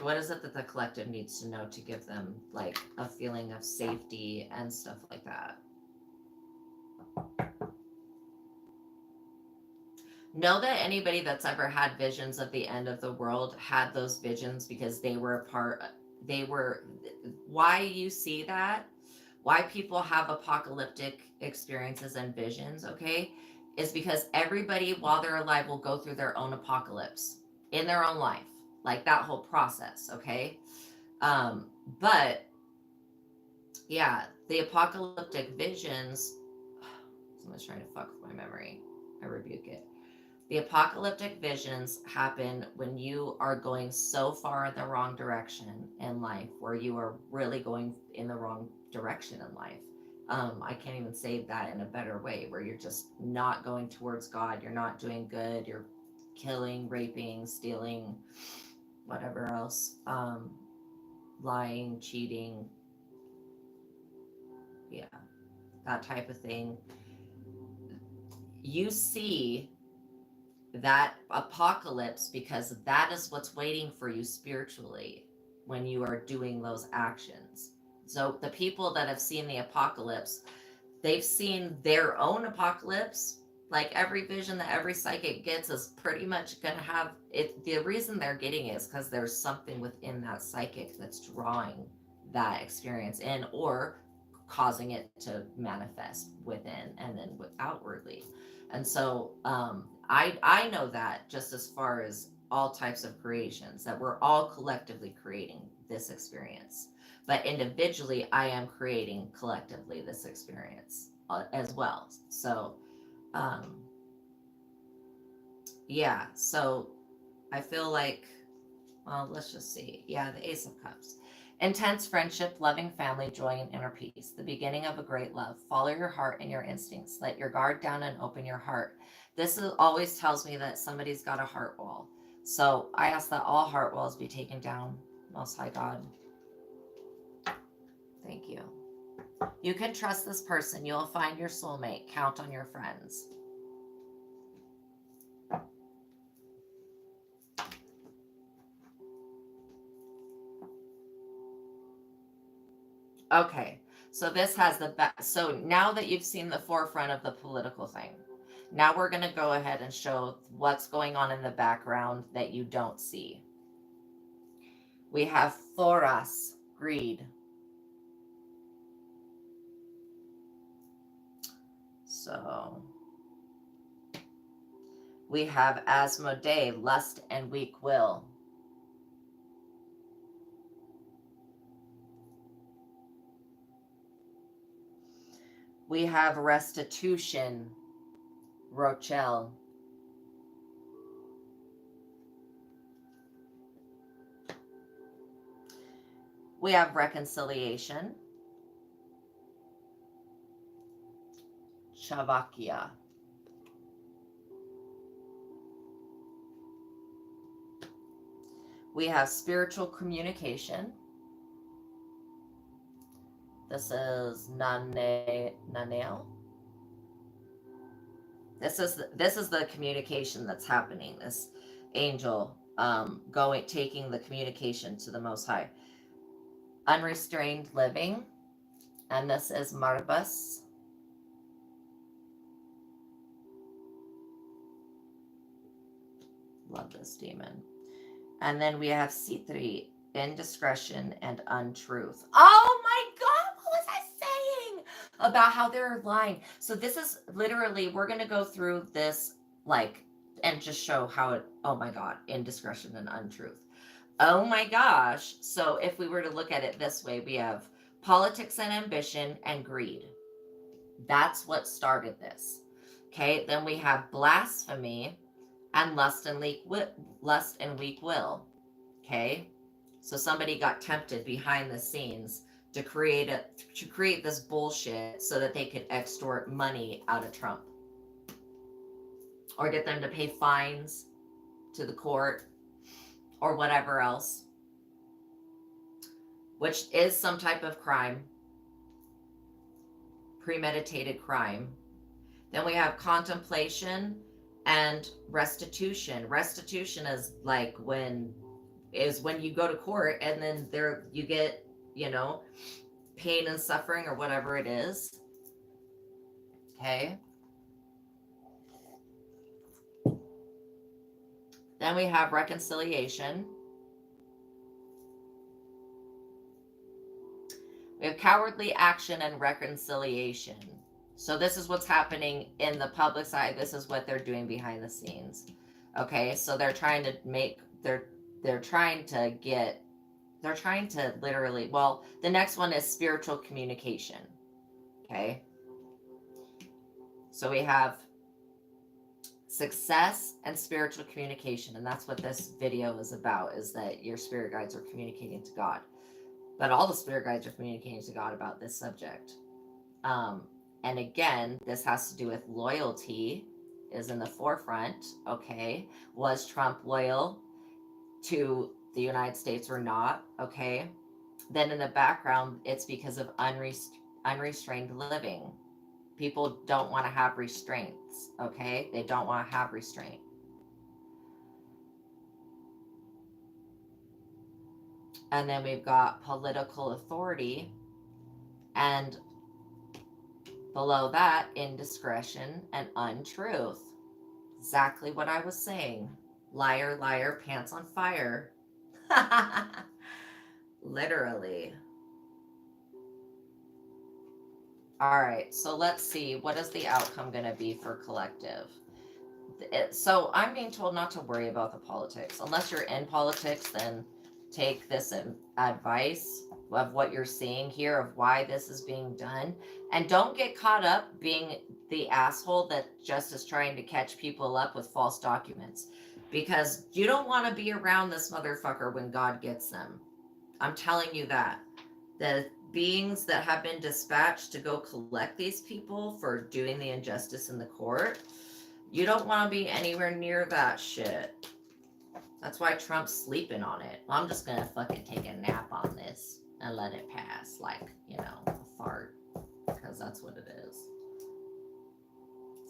S1: What is it that the collective needs to know to give them, like, a feeling of safety and stuff like that? Know that anybody that's ever had visions of the end of the world had those visions because they were why you see that, why people have apocalyptic experiences and visions, okay, is because everybody while they're alive will go through their own apocalypse in their own life, like that whole process, okay? But yeah, the apocalyptic visions, someone's trying to fuck with my memory, I rebuke it. The apocalyptic visions happen when you are going so far in the wrong direction in life, where you are really going in the wrong direction in life. I can't even say that in a better way, where you're just not going towards God. You're not doing good. You're killing, raping, stealing, whatever else, lying, cheating. Yeah, that type of thing. You see that apocalypse because that is what's waiting for you spiritually when you are doing those actions. So the people that have seen the apocalypse, they've seen their own apocalypse. Like every vision that every psychic gets is pretty much going to have it. The reason they're getting it is because there's something within that psychic that's drawing that experience in or causing it to manifest within and then outwardly. And so I know that just as far as all types of creations, that we're all collectively creating this experience. But individually, I am creating collectively this experience as well. So, yeah, so I feel like, well, let's just see. Yeah, the Ace of Cups. Intense friendship, loving family, joy, and inner peace. The beginning of a great love. Follow your heart and your instincts. Let your guard down and open your heart. This always tells me that somebody's got a heart wall. So I ask that all heart walls be taken down, Most High God. Thank you. You can trust this person. You'll find your soulmate. Count on your friends. Okay, so this has the back. So now that you've seen the forefront of the political thing, now we're going to go ahead and show what's going on in the background that you don't see. We have Thoras, greed. So we have Asmodee, lust and weak will. We have restitution, Rochelle. We have reconciliation, Shavakia. We have spiritual communication. This is Naneo. This is the communication that's happening. This angel taking the communication to the Most High. Unrestrained living, and this is Marbus. Love this demon. And then we have C3, indiscretion and untruth. Oh my God, what was I saying about how they're lying? So this is literally, we're going to go through this and just show how it, oh my God, indiscretion and untruth. Oh my gosh. So if we were to look at it this way, we have politics and ambition and greed. That's what started this. Okay, then we have blasphemy and lust and weak will. Okay, so somebody got tempted behind the scenes to create this bullshit so that they could extort money out of Trump or get them to pay fines to the court or whatever else, which is some type of crime, premeditated crime. Then we have contemplation and restitution. Restitution is like when you go to court and then you get, pain and suffering or whatever it is. Okay. Then we have reconciliation. We have cowardly action and reconciliation. So this is what's happening in the public side. This is what they're doing behind the scenes. Okay, so they're trying to literally, well, the next one is spiritual communication. Okay. So we have success and spiritual communication. And that's what this video is about, is that your spirit guides are communicating to God. But all the spirit guides are communicating to God about this subject. And again, this has to do with loyalty is in the forefront. Okay. Was Trump loyal to the United States or not? Okay. Then in the background, it's because of unrestrained living. People don't want to have restraints. Okay. They don't want to have restraint. And then we've got political authority, and below that, indiscretion and untruth. Exactly what I was saying. Liar, liar, pants on fire. Literally. All right, so let's see. What is the outcome going to be for collective? So I'm being told not to worry about the politics. Unless you're in politics, then take this advice of what you're seeing here, of why this is being done. And don't get caught up being the asshole that just is trying to catch people up with false documents. Because you don't want to be around this motherfucker when God gets them. I'm telling you that. The beings that have been dispatched to go collect these people for doing the injustice in the court, you don't want to be anywhere near that shit. That's why Trump's sleeping on it. Well, I'm just gonna fucking take a nap on this and let it pass, like, you know, a fart, because that's what it is.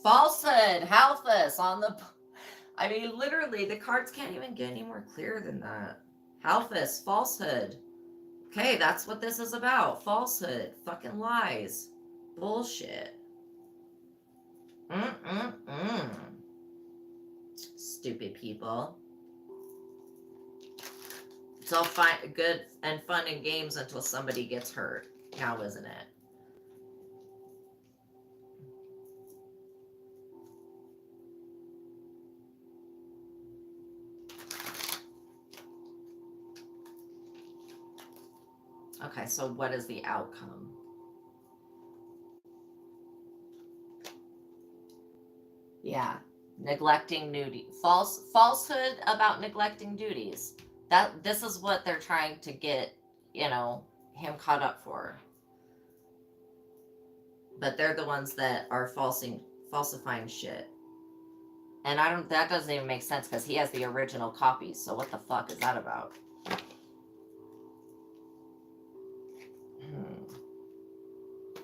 S1: Falsehood, Halphus on the. I mean, literally, the cards can't even get any more clear than that. Halphus, falsehood. Okay, that's what this is about. Falsehood, fucking lies, bullshit. Mm-mm-mm. Stupid people. It's all fine, good and fun and games until somebody gets hurt. Now, isn't it? Okay, so what is the outcome? Yeah, neglecting duty, falsehood about neglecting duties. This is what they're trying to get, you know, him caught up for. But they're the ones that are falsifying shit. And I don't. That doesn't even make sense because he has the original copies. So what the fuck is that about?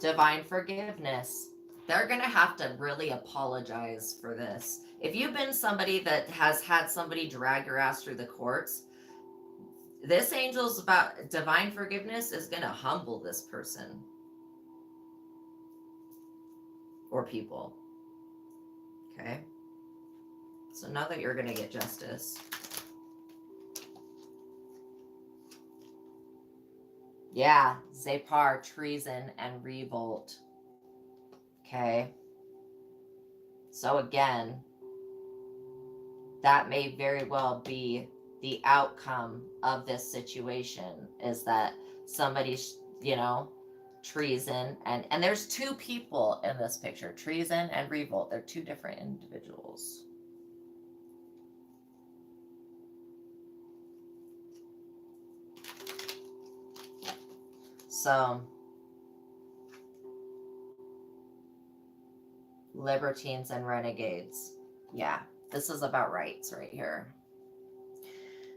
S1: Divine forgiveness. They're gonna have to really apologize for this. If you've been somebody that has had somebody drag your ass through the courts, this angel's about divine forgiveness is gonna humble this person or people. Okay. So now that you're gonna get justice. Yeah, Zepar, treason, and revolt. Okay. So again, that may very well be the outcome of this situation, is that somebody's, you know, treason, and there's two people in this picture, treason and revolt. They're two different individuals. So libertines and renegades. Yeah, this is about rights right here.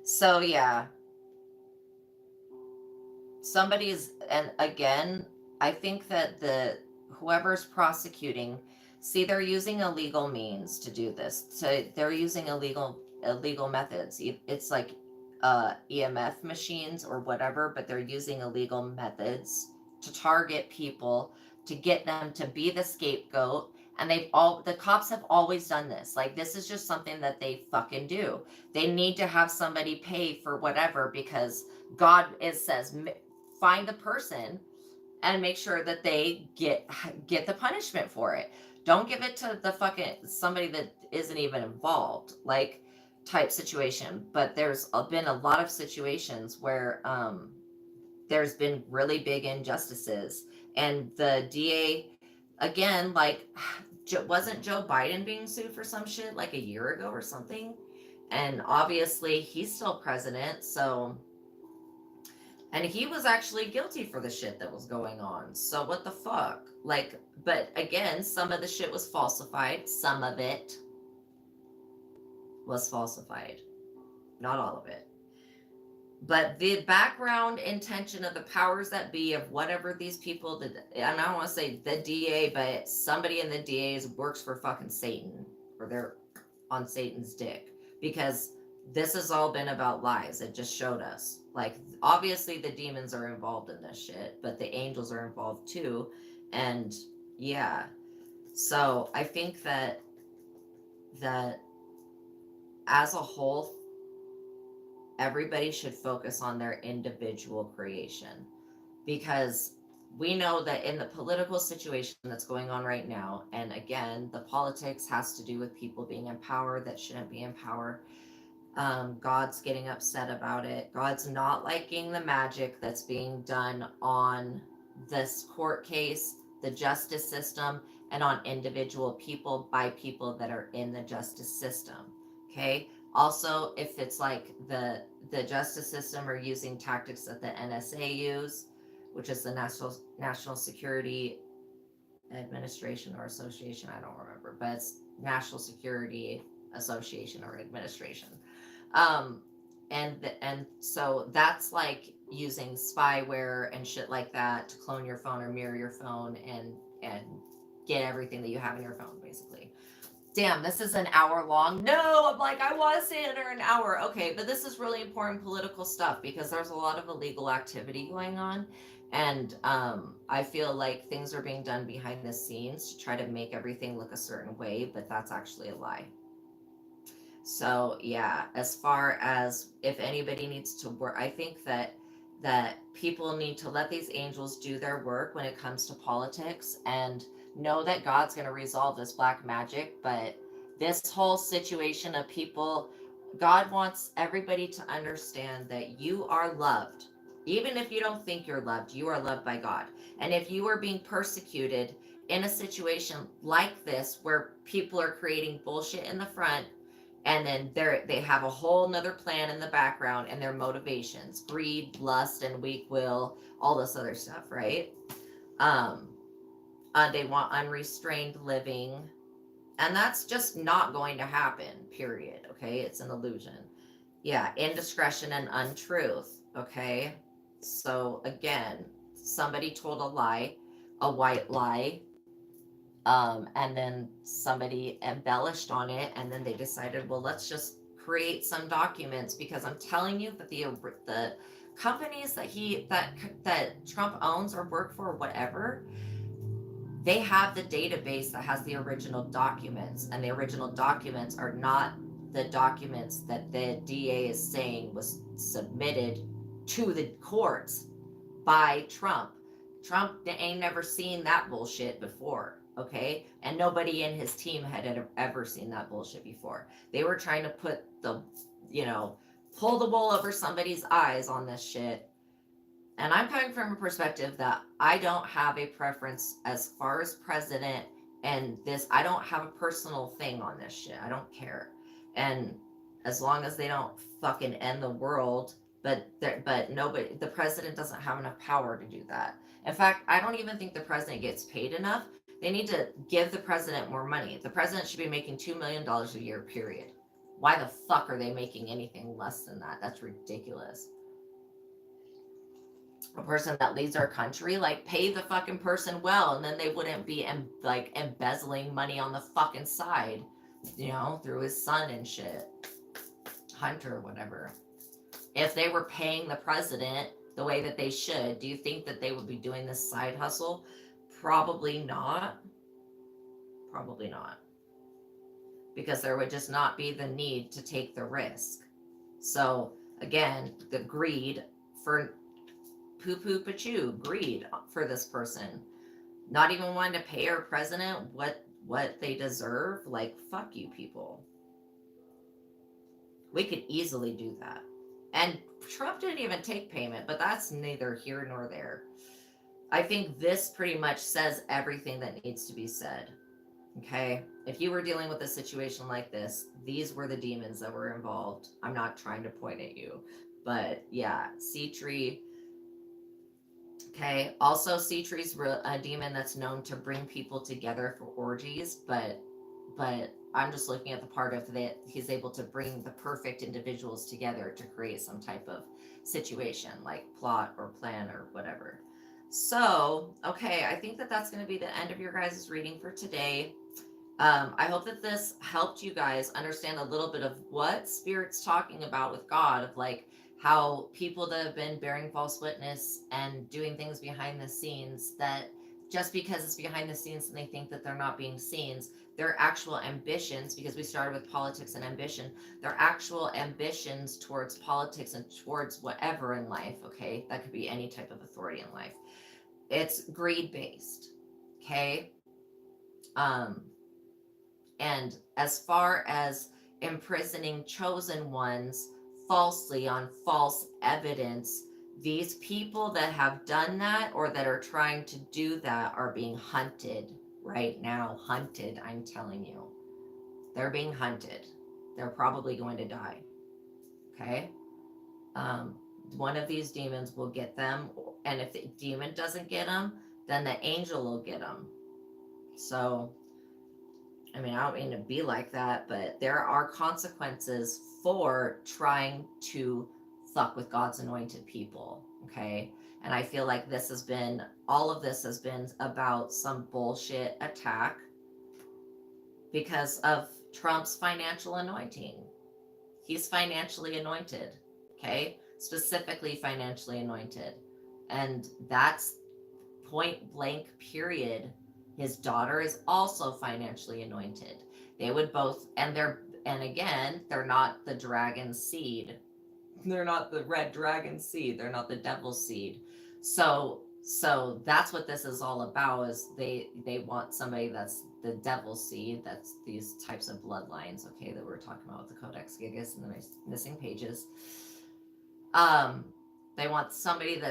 S1: So yeah, somebody's, and again, I think that whoever's prosecuting, see, they're using illegal means to do this. So they're using illegal methods. It's like EMF machines or whatever, but they're using illegal methods to target people, to get them to be the scapegoat. And the cops have always done this. Like, this is just something that they fucking do. They need to have somebody pay for whatever, because God says, find the person and make sure that they get the punishment for it. Don't give it to the fucking somebody that isn't even involved, like, type situation. But there's been a lot of situations where there's been really big injustices, and the DA, again, like, wasn't Joe Biden being sued for some shit like a year ago or something? And obviously he's still president, so, and he was actually guilty for the shit that was going on. So what the fuck? Like, but again, some of the shit was falsified. Some of it was falsified. Not all of it. But the background intention of the powers that be of whatever these people did, and I don't want to say the DA, but somebody in the DA's works for fucking Satan, or they're on Satan's dick, because this has all been about lies. It just showed us. Like, obviously the demons are involved in this shit, but the angels are involved too. And yeah. So I think that as a whole, everybody should focus on their individual creation, because we know that in the political situation that's going on right now, and again, the politics has to do with people being in power that shouldn't be in power. God's getting upset about it. God's not liking the magic that's being done on this court case, the justice system, and on individual people by people that are in the justice system. Okay. Also, if it's like the justice system are using tactics that the NSA use, which is the National Security Administration or Association, I don't remember, but it's National Security Association or Administration. um, and so that's like using spyware and shit like that to clone your phone or mirror your phone and get everything that you have in your phone, basically. Damn, this is an hour long. No, I'm like, I want to stay under an hour. Okay, but this is really important political stuff because there's a lot of illegal activity going on. And I feel like things are being done behind the scenes to try to make everything look a certain way, but that's actually a lie. So yeah, as far as if anybody needs to work, I think that people need to let these angels do their work when it comes to politics and know that God's going to resolve this black magic. But this whole situation of people, God wants everybody to understand that you are loved. Even if you don't think you're loved, you are loved by God. And if you are being persecuted in a situation like this where people are creating bullshit in the front, and then they have a whole nother plan in the background, and their motivations, greed, lust, and weak will, all this other stuff, right? um they want unrestrained living, and that's just not going to happen, period. Okay, it's an illusion. Yeah, indiscretion and untruth. Okay, so again, somebody told a lie, a white lie, and then somebody embellished on it, and then they decided, well, let's just create some documents, because I'm telling you that the companies that Trump owns or work for or whatever, they have the database that has the original documents, and the original documents are not the documents that the DA is saying was submitted to the courts by Trump. Trump ain't never seen that bullshit before, okay? And nobody in his team had ever seen that bullshit before. They were trying to put the, pull the wool over somebody's eyes on this shit. And I'm coming from a perspective that I don't have a preference as far as president and this. I don't have a personal thing on this shit. I don't care. And as long as they don't fucking end the world, but nobody, the president doesn't have enough power to do that. In fact, I don't even think the president gets paid enough. They need to give the president more money. The president should be making $2 million a year, period. Why the fuck are they making anything less than that? That's ridiculous. A person that leads our country, like, pay the fucking person well, and then they wouldn't be like embezzling money on the fucking side, through his son and shit, Hunter or whatever. If they were paying the president the way that they should, do you think that they would be doing this side hustle? Probably not. Probably not. Because there would just not be the need to take the risk. So again, the greed for poo-poo-pachoo, greed for this person, not even wanting to pay our president what they deserve. Like, fuck you people. We could easily do that. And Trump didn't even take payment, but that's neither here nor there. I think this pretty much says everything that needs to be said. Okay, if you were dealing with a situation like this, these were the demons that were involved. I'm not trying to point at you, but yeah, Sea Tree. Okay, also Sea Tree's a demon that's known to bring people together for orgies, but I'm just looking at the part of that he's able to bring the perfect individuals together to create some type of situation, like plot or plan or whatever. So, okay, I think that that's going to be the end of your guys' reading for today. I hope that this helped you guys understand a little bit of what Spirit's talking about with God, of like how people that have been bearing false witness and doing things behind the scenes, that just because it's behind the scenes and they think that they're not being seen, their actual ambitions, because we started with politics and ambition, their actual ambitions towards politics and towards whatever in life, okay? That could be any type of authority in life. It's greed based, okay? And as far as imprisoning chosen ones falsely on false evidence, these people that have done that or that are trying to do that are being hunted right now. Hunted, I'm telling you. They're being hunted. They're probably going to die. Okay? One of these demons will get them, and if the demon doesn't get them, then the angel will get them. So I mean, I don't mean to be like that, but there are consequences for trying to fuck with God's anointed people. Okay. And I feel like all of this has been about some bullshit attack because of Trump's financial anointing. He's financially anointed. Okay. Specifically financially anointed. And that's point blank, period. His daughter is also financially anointed. They would both, and again, they're not the dragon seed. They're not the red dragon seed. They're not the devil seed. So that's what this is all about. Is they want somebody that's the devil seed. That's these types of bloodlines. Okay, that we're talking about with the Codex Gigas and the missing pages. Um, they want somebody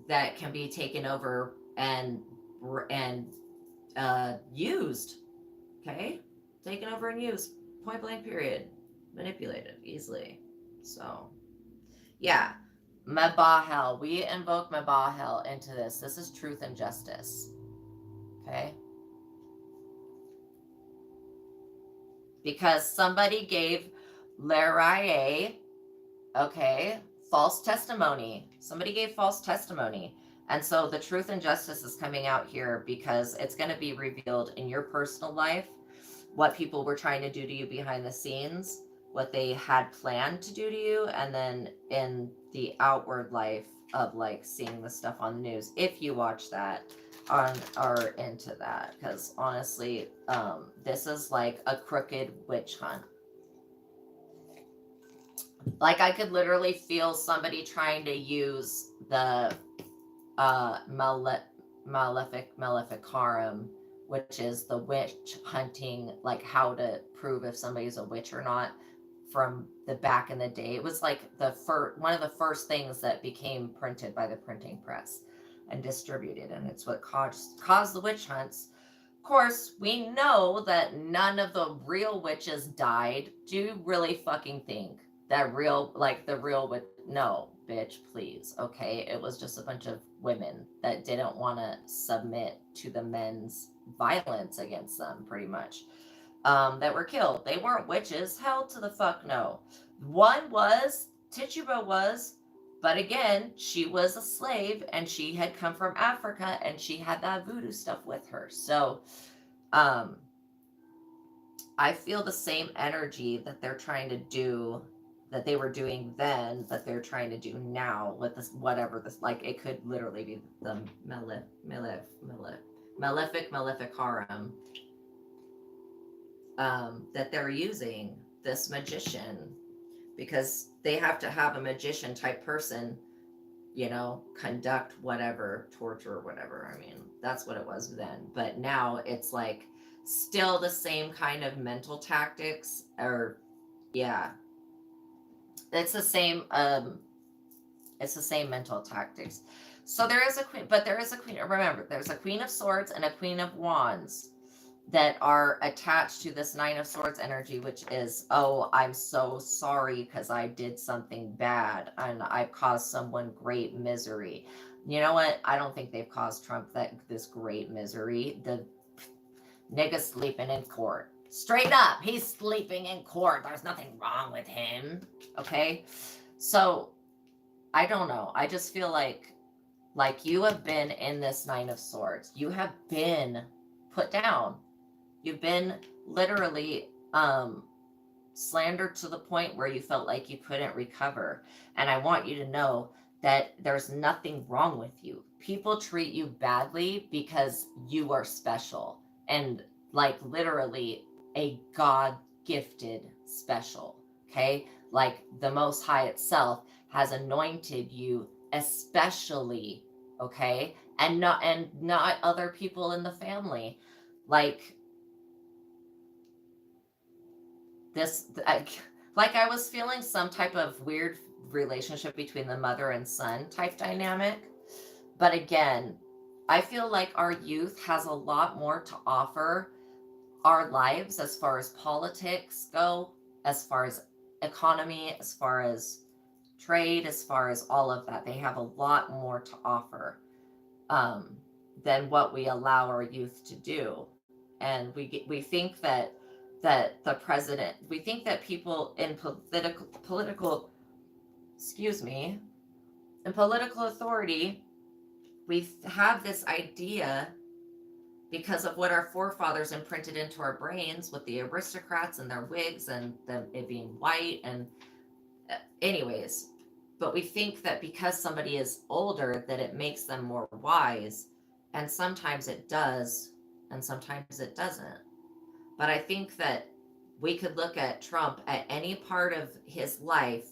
S1: that can be taken over and used. Okay, taken over and used. Point blank. Period. Manipulated easily. So, yeah. Mabahel. We invoke Mabahel into this. This is truth and justice. Okay? Because somebody gave Leraye, okay, false testimony. Somebody gave false testimony. And so the truth and justice is coming out here because it's going to be revealed in your personal life what people were trying to do to you behind the scenes, what they had planned to do to you, and then in the outward life of like seeing the stuff on the news, if you watch that or into that, because honestly, this is like a crooked witch hunt. Like I could literally feel somebody trying to use the Maleficarum, which is the witch hunting, like how to prove if somebody's a witch or not, from the back in the day. It was like one of the first things that became printed by the printing press and distributed, and it's what caused the witch hunts. Of course, we know that none of the real witches died. Do you really fucking think that the real witch? No, bitch, please. Okay, it was just a bunch of women that didn't want to submit to the men's violence against them, pretty much, that were killed. They weren't witches. Hell to the fuck no. One was, Tituba was, but again, she was a slave and she had come from Africa and she had that voodoo stuff with her. So, I feel the same energy that they're trying to do, that they were doing then, that they're trying to do now with this, whatever this, like it could literally be the Maleficarum, that they're using this magician, because they have to have a magician type person, conduct whatever, torture or whatever. I mean, that's what it was then. But now it's like still the same kind of mental tactics, or yeah, it's the same mental tactics. So there is a queen, but there is a queen. Remember, there's a queen of swords and a queen of wands that are attached to this nine of swords energy, which is, oh, I'm so sorry because I did something bad and I've caused someone great misery. You know what? I don't think they've caused Trump this great misery. The nigga sleeping in court. Straight up, he's sleeping in court. There's nothing wrong with him. Okay? So, I don't know. I just feel like you have been in this nine of swords. You have been put down. You've been literally slandered to the point where you felt like you couldn't recover. And I want you to know that there's nothing wrong with you. People treat you badly because you are special and like literally a God gifted special. Okay? Like the Most High itself has anointed you especially, okay? And not other people in the family. Like this, I was feeling some type of weird relationship between the mother and son type dynamic. But again, I feel like our youth has a lot more to offer our lives as far as politics go, as far as economy, as far as trade, as far as all of that. They have a lot more to offer than what we allow our youth to do. And we think that that the president, we think that people in in political authority, we have this idea because of what our forefathers imprinted into our brains with the aristocrats and their wigs and them it being white and anyways, but we think that because somebody is older that it makes them more wise, and sometimes it does and sometimes it doesn't. But I think that we could look at Trump at any part of his life,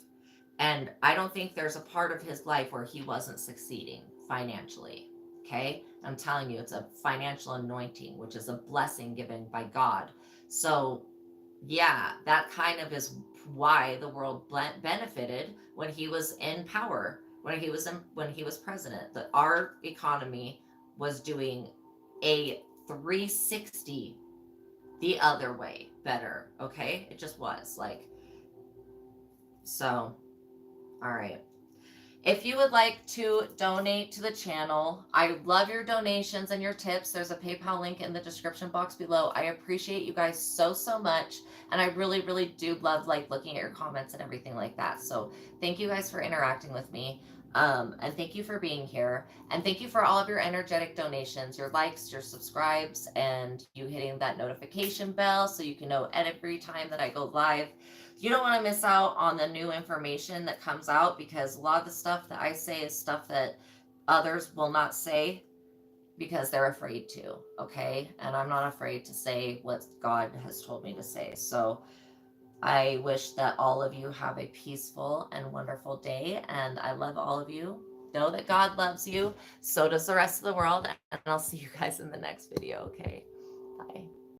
S1: and I don't think there's a part of his life where he wasn't succeeding financially. Okay? I'm telling you, it's a financial anointing, which is a blessing given by God. So, yeah, that kind of is why the world benefited when he was in power, when he was president. That our economy was doing a 360 the other way better. Okay, it just was like so. All right. If you would like to donate to the channel, I love your donations and your tips. There's a PayPal link in the description box below. I appreciate you guys so, so much. And I really, really do love like looking at your comments and everything like that. So thank you guys for interacting with me. And thank you for being here. And thank you for all of your energetic donations, your likes, your subscribes, and you hitting that notification bell so you can know every time that I go live. You don't want to miss out on the new information that comes out, because a lot of the stuff that I say is stuff that others will not say because they're afraid to, okay? And I'm not afraid to say what God has told me to say. So I wish that all of you have a peaceful and wonderful day, and I love all of you. Know that God loves you. So does the rest of the world, and I'll see you guys in the next video, okay? Bye.